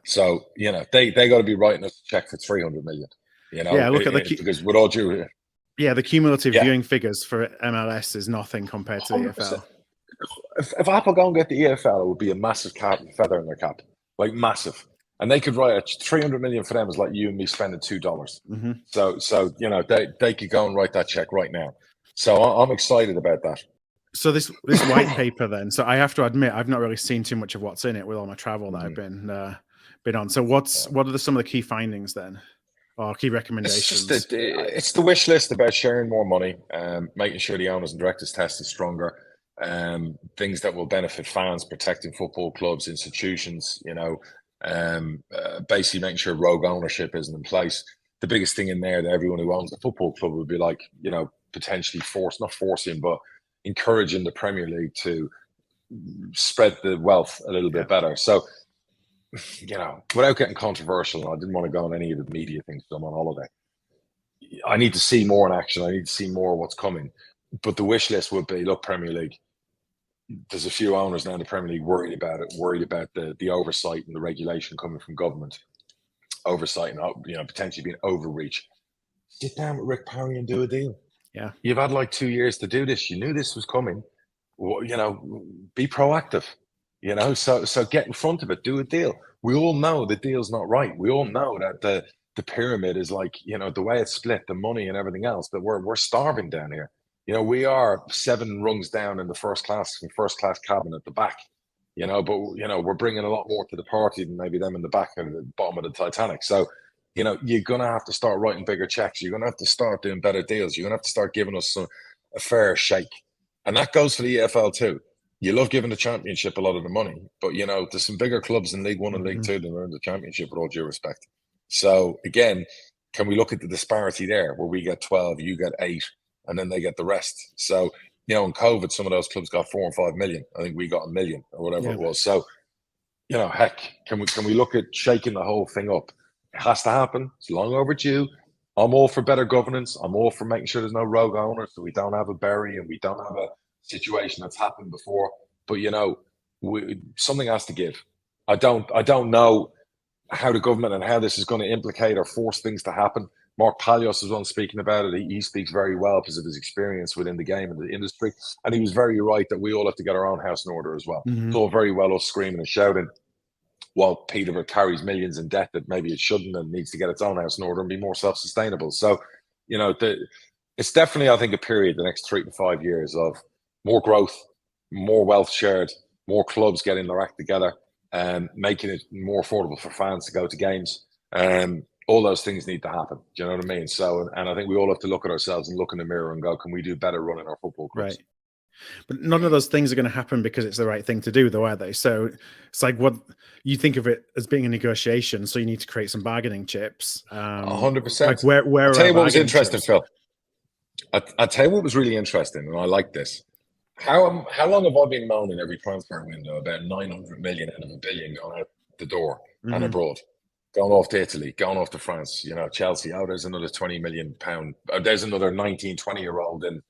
So, they got to be writing us a check for 300 million. Look at because with all due, the cumulative viewing figures for MLS is nothing compared to the EFL. If Apple go and get the EFL, it would be a massive feather in their cap, like massive. And they could write 300 million for them is like you and me spending $2. So they could go and write that check right now. So I'm excited about that. So this white paper then. So I have to admit I've not really seen too much of what's in it with all my travel that I've been on. So what are some of the key findings then, or key recommendations? It's the wish list about sharing more money, making sure the owners and directors test is stronger, things that will benefit fans, protecting football clubs, institutions. Basically making sure rogue ownership isn't in place. The biggest thing in there that everyone who owns a football club would be like, potentially not forcing, but encouraging the Premier League to spread the wealth a little bit better. So, without getting controversial, I didn't want to go on any of the media things because I'm on holiday. I need to see more in action. I need to see more of what's coming. But the wish list would be, look, Premier League, there's a few owners now in the Premier League worried about the oversight and the regulation coming from government. Oversight and, potentially being overreach. Sit down with Rick Parry and do a deal. Yeah. You've had like 2 years to do this. You knew this was coming. Well, be proactive, so get in front of it, do a deal. We all know the deal's not right. We all know that the pyramid is like, the way it's split, the money and everything else, that we're starving down here. We are 7 rungs down in the first class cabin at the back, but we're bringing a lot more to the party than maybe them in the back and the bottom of the Titanic. So, you're going to have to start writing bigger checks. You're going to have to start doing better deals. You're going to have to start giving us a fair shake. And that goes for the EFL too. You love giving the Championship a lot of the money, but, there's some bigger clubs in League One and League Two than are in the Championship, with all due respect. So, again, can we look at the disparity there where we get 12, you get 8, and then they get the rest? So, in COVID, some of those clubs got 4 and 5 million. I think we got 1 million or whatever it was. So, heck, can we look at shaking the whole thing up? It has to happen. It's long overdue. I'm all for better governance. I'm all for making sure there's no rogue owners, so we don't have a Bury and we don't have a situation that's happened before. But something has to give. I don't know how the government and how this is going to implicate or force things to happen. Mark Palios is one speaking about it. He speaks very well because of his experience within the game and the industry. And he was very right that we all have to get our own house in order as well. It's all very well us screaming and shouting while Peterborough carries millions in debt that maybe it shouldn't and needs to get its own house in order and be more self-sustainable. So, it's definitely, I think, a period, the next 3 to 5 years, of more growth, more wealth shared, more clubs getting their act together, and making it more affordable for fans to go to games. All those things need to happen. Do you know what I mean? So, and I think we all have to look at ourselves and look in the mirror and go, can we do better running our football clubs? Right. But none of those things are going to happen because it's the right thing to do, though, are they? So it's like, what you think of it as being a negotiation, so you need to create some bargaining chips. 100%. Like where I'll tell you what was interesting, chips? Phil. I'll tell you what was really interesting, and I like this. How long have I been moaning every transfer window about 900 million out of $1 billion going out the door and abroad? Going off to Italy, going off to France, Chelsea. Oh, there's another £20 million. There's another 19, 20-year-old in,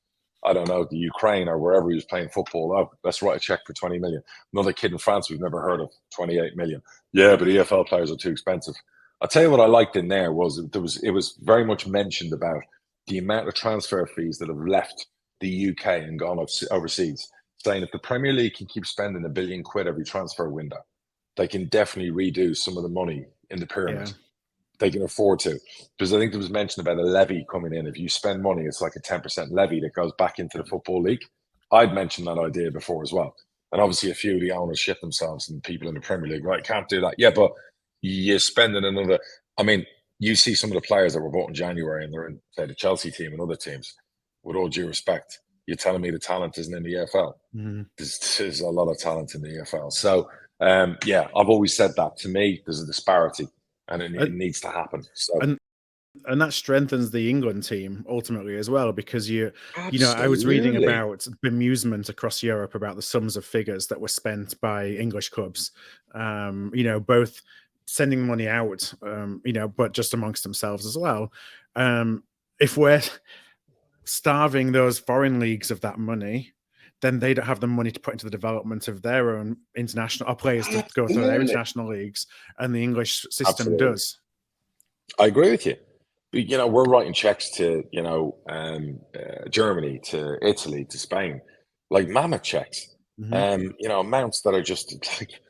I don't know, the Ukraine or wherever he was playing football. Oh, let's write a check for 20 million. Another kid in France we've never heard of, 28 million. Yeah, but EFL players are too expensive. I'll tell you what I liked in there was it was very much mentioned about the amount of transfer fees that have left the UK and gone overseas, saying if the Premier League can keep spending £1 billion every transfer window, they can definitely redo some of the money in the pyramid. Yeah. They can afford to, because I think there was mention about a levy coming in. If you spend money, it's like a 10% levy that goes back into the Football League. I'd mentioned that idea before as well. And obviously a few of the owners shit themselves and people in the Premier League, right, can't do that. Yeah, but you're spending another, I mean, you see some of the players that were bought in January and they're in, say, the Chelsea team and other teams. With all due respect, you're telling me the talent isn't in the EFL. There's a lot of talent in the EFL. So, yeah, I've always said that. To me, there's a disparity and it needs to happen. So, and that strengthens the England team ultimately as well, because I was reading about bemusement across Europe about the sums of figures that were spent by English clubs, both sending money out, but just amongst themselves as well. If we're starving those foreign leagues of that money, then they don't have the money to put into the development of their own international players to go through their international leagues, and the English system does. I agree with you. We're writing checks to, Germany, to Italy, to Spain, like mammoth checks. Amounts that are just like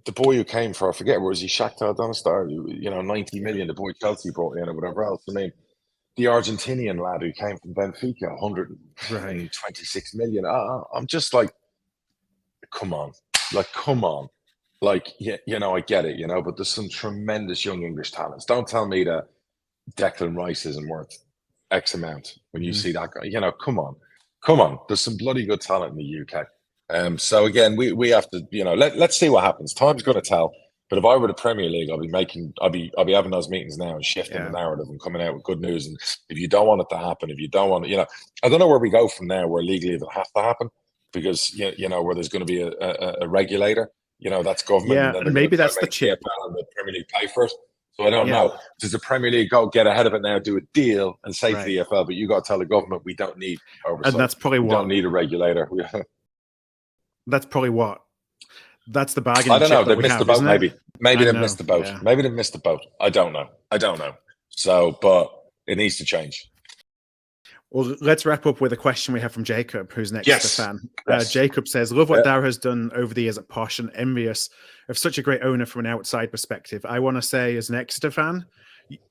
the boy who came for, I forget, was he Shakhtar Donetsk? 90 million, the boy Chelsea brought in or whatever else. I mean, the Argentinian lad who came from Benfica, 126 million. I'm just like, come on. Like, I get it, but there's some tremendous young English talents. Don't tell me that Declan Rice isn't worth X amount when you see that guy. Come on. There's some bloody good talent in the UK. So again, we have to, let's see what happens. Time's going to tell. But if I were the Premier League, I'd be having those meetings now and shifting the narrative and coming out with good news. And if you don't want it to happen, if you don't want it, I don't know where we go from there, where legally it has to happen, because where there's going to be a regulator, that's government. Yeah, and maybe that's the chip. And the Premier League pay for it. So I don't know. Does the Premier League go get ahead of it now, do a deal, and say to the EFL, but you got to tell the government we don't need oversight. And that's probably we don't need a regulator. That's probably what. That's the bargaining. I don't know. They've missed the boat. Maybe they've missed the boat. Yeah. Maybe they've missed the boat. I don't know. So, but it needs to change. Well, let's wrap up with a question we have from Jacob, who's an Exeter fan. Yes. Jacob says, love what Dara has done over the years at Posh and envious of such a great owner from an outside perspective. I want to say, as an Exeter fan,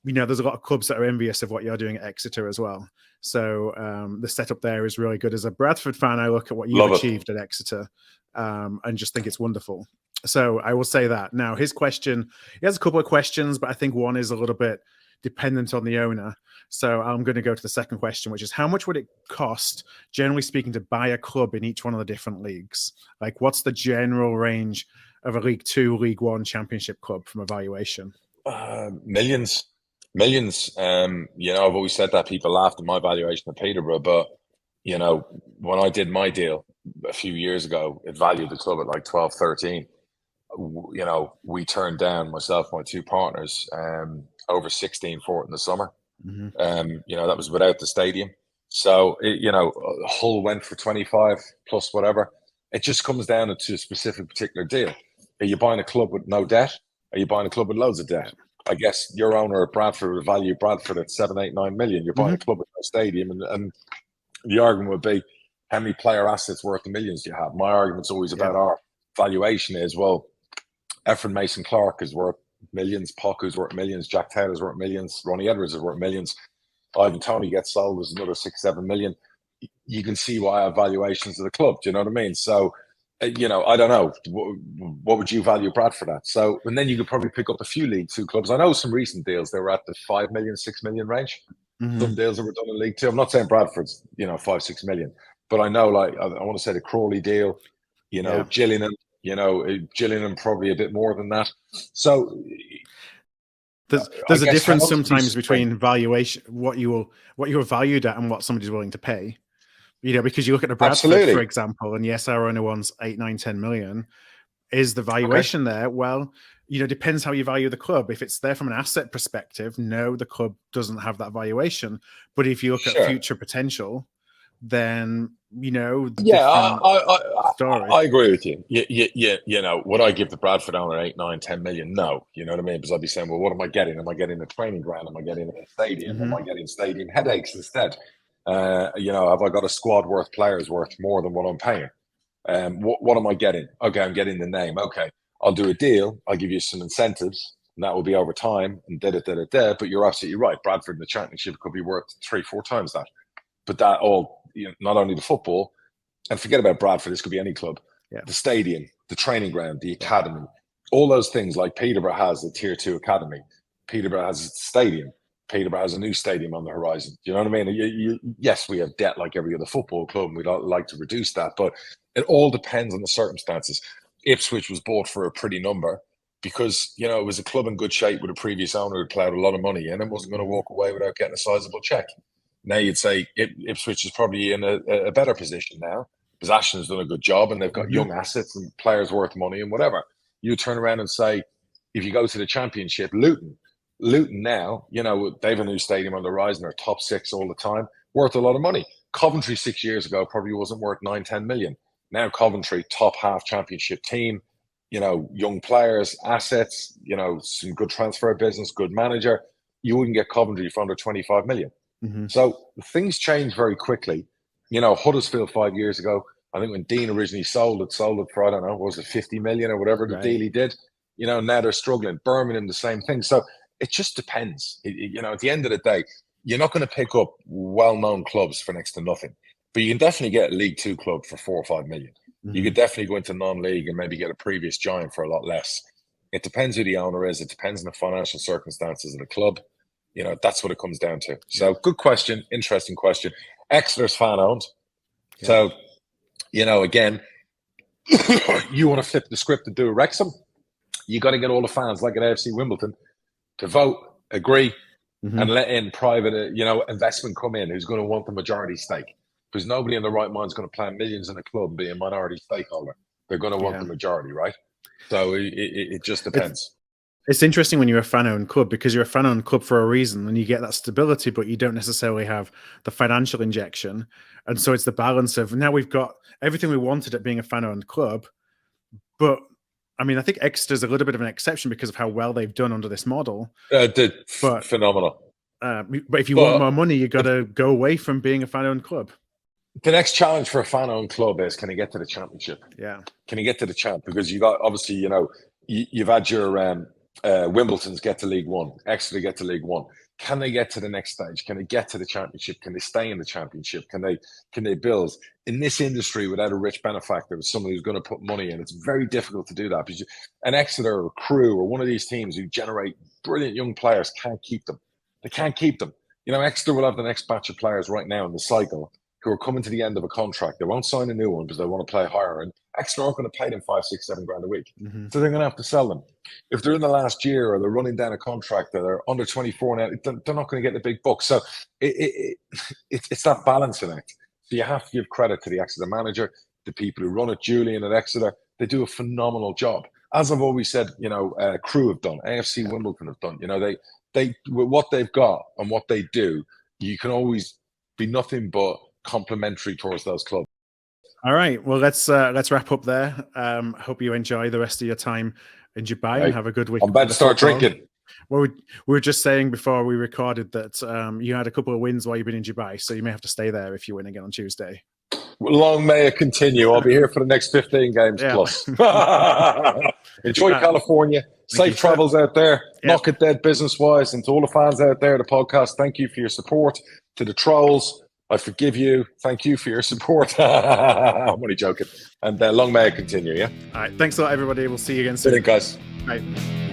there's a lot of clubs that are envious of what you're doing at Exeter as well. So the setup there is really good. As a Bradford fan, I look at what you've achieved at Exeter and just think it's wonderful. So I will say that. Now, his question, he has a couple of questions, but I think one is a little bit dependent on the owner. So I'm going to go to the second question, which is, how much would it cost, generally speaking, to buy a club in each one of the different leagues? Like, what's the general range of a League Two, League One championship club from a valuation? Millions. I've always said that. People laughed at my valuation of Peterborough, but when I did my deal a few years ago, it valued the club at like 12, 13. We turned down, myself, my two partners, over 16 for it in the summer. That was without the stadium. So, Hull went for 25 plus whatever. It just comes down to a specific particular deal. Are you buying a club with no debt? Are you buying a club with loads of debt? I guess your owner at Bradford would value Bradford at 7, 8, 9 million. You're buying a club with no stadium, and the argument would be, how many player assets worth the millions do you have? My argument's always about our valuation is, well, Efren Mason Clark is worth millions, Poku's worth millions, Jack Taylor's worth millions, Ronnie Edwards is worth millions. Ivan Toney gets sold as another 6, 7 million. You can see why I have valuations of the club. Do you know what I mean? So, I don't know. What would you value Bradford at? So, and then you could probably pick up a few League Two clubs. I know some recent deals, they were at the 5 million, 6 million range. Some deals that were done in League Two. I'm not saying Bradford's, 5, 6 million, but I know, like, I want to say the Crawley deal, Gillingham, Gillingham probably a bit more than that. So there's a difference sometimes between valuation, what you're valued at and what somebody's willing to pay. Because you look at the Bradford, for example, and yes, our owner wants 8, 9, 10 million. Is the valuation there? Well, depends how you value the club. If it's there from an asset perspective, no, the club doesn't have that valuation. But if you look at future potential, then I agree with you. Would I give the Bradford owner 8, 9, 10 million? No, you know what I mean? Because I'd be saying, well, what am I getting? Am I getting a training ground? Am I getting a stadium? Am I getting stadium headaches instead? Have I got a squad worth players worth more than what I'm paying? What am I getting? Okay, I'm getting the name. Okay, I'll do a deal. I'll give you some incentives, and that will be over time. And But you're absolutely right. Bradford in the Championship could be worth 3, 4 times that. But that all, not only the football, and forget about Bradford. This could be any club. Yeah. The stadium, the training ground, the academy, all those things. Like Peterborough has a Tier 2 academy. Peterborough has a stadium. Peterborough has a new stadium on the horizon. Do you know what I mean? Yes, we have debt like every other football club, and we'd like to reduce that, but it all depends on the circumstances. Ipswich was bought for a pretty number because, it was a club in good shape with a previous owner who plowed a lot of money in and wasn't going to walk away without getting a sizable check. Now you'd say Ipswich is probably in a better position now because Ashton's done a good job and they've got young assets and players worth money and whatever. You turn around and say, if you go to the Championship, Luton now, they have a new stadium on the horizon. They're top 6 all the time, worth a lot of money. Coventry 6 years ago probably wasn't worth 9, 10 million. Now Coventry, top half Championship team, young players, assets, some good transfer business, good manager. You wouldn't get Coventry for under 25 million. So things change very quickly. Huddersfield 5 years ago, I think when Dean originally sold it for, I don't know, was it 50 million or whatever the deal he did? Now they're struggling. Birmingham, the same thing. So it just depends. At the end of the day, you're not going to pick up well-known clubs for next to nothing. But you can definitely get a League Two club for 4 or 5 million. You could definitely go into non-league and maybe get a previous giant for a lot less. It depends who the owner is. It depends on the financial circumstances of the club. That's what it comes down to. So good question. Interesting question. Exeter's fan-owned. Yeah. So, again, you want to flip the script and do a Wrexham, you got to get all the fans, like at AFC Wimbledon, to vote, agree, and let in private, investment come in who's going to want the majority stake. Because nobody in the right mind is going to plan millions in a club and be a minority stakeholder. They're going to want the majority, right? So it just depends. It's interesting when you're a fan-owned club because you're a fan-owned club for a reason and you get that stability, but you don't necessarily have the financial injection. And so it's the balance of now we've got everything we wanted at being a fan-owned club. But I mean, I think Exeter's a little bit of an exception because of how well they've done under this model. Phenomenal. But if you want more money, you've got to go away from being a fan-owned club. The next challenge for a fan-owned club is, can you get to the Championship? Yeah. Can you get to the champ? Because you got, obviously, you've had your Wimbledon's get to League One, Exeter get to League One. Can they get to the next stage? Can they get to the Championship? Can they stay in the Championship? Can they build? In this industry, without a rich benefactor, with somebody who's going to put money in, it's very difficult to do that. Because an Exeter or Crew or one of these teams who generate brilliant young players can't keep them. They can't keep them. Exeter will have the next batch of players right now in the cycle who are coming to the end of a contract. They won't sign a new one because they want to play higher. And Exeter aren't going to pay them 5, 6, 7 grand a week. So they're going to have to sell them. If they're in the last year or they're running down a contract or they're under 24 now, they're not going to get the big bucks. So it's that balancing act. So you have to give credit to the Exeter manager, the people who run it, Julian at Exeter. They do a phenomenal job. As I've always said, Crew have done, AFC Wimbledon have done. They with what they've got and what they do, you can always be nothing but complimentary towards those clubs. All right, well, let's wrap up there. Hope you enjoy the rest of your time in Dubai and have a good week. I'm about to start drinking. Well, we were just saying before we recorded that you had a couple of wins while you've been in Dubai, so you may have to stay there if you win again on Tuesday. Long may it continue. I'll be here for the next 15 games plus. Enjoy California. Safe travels out there. Knock it dead business-wise. And to all the fans out there, the podcast, thank you for your support. To the trolls, I forgive you. Thank you for your support. I'm only joking. And long may it continue, yeah? All right. Thanks a lot, everybody. We'll see you again soon. Brilliant, guys. Bye.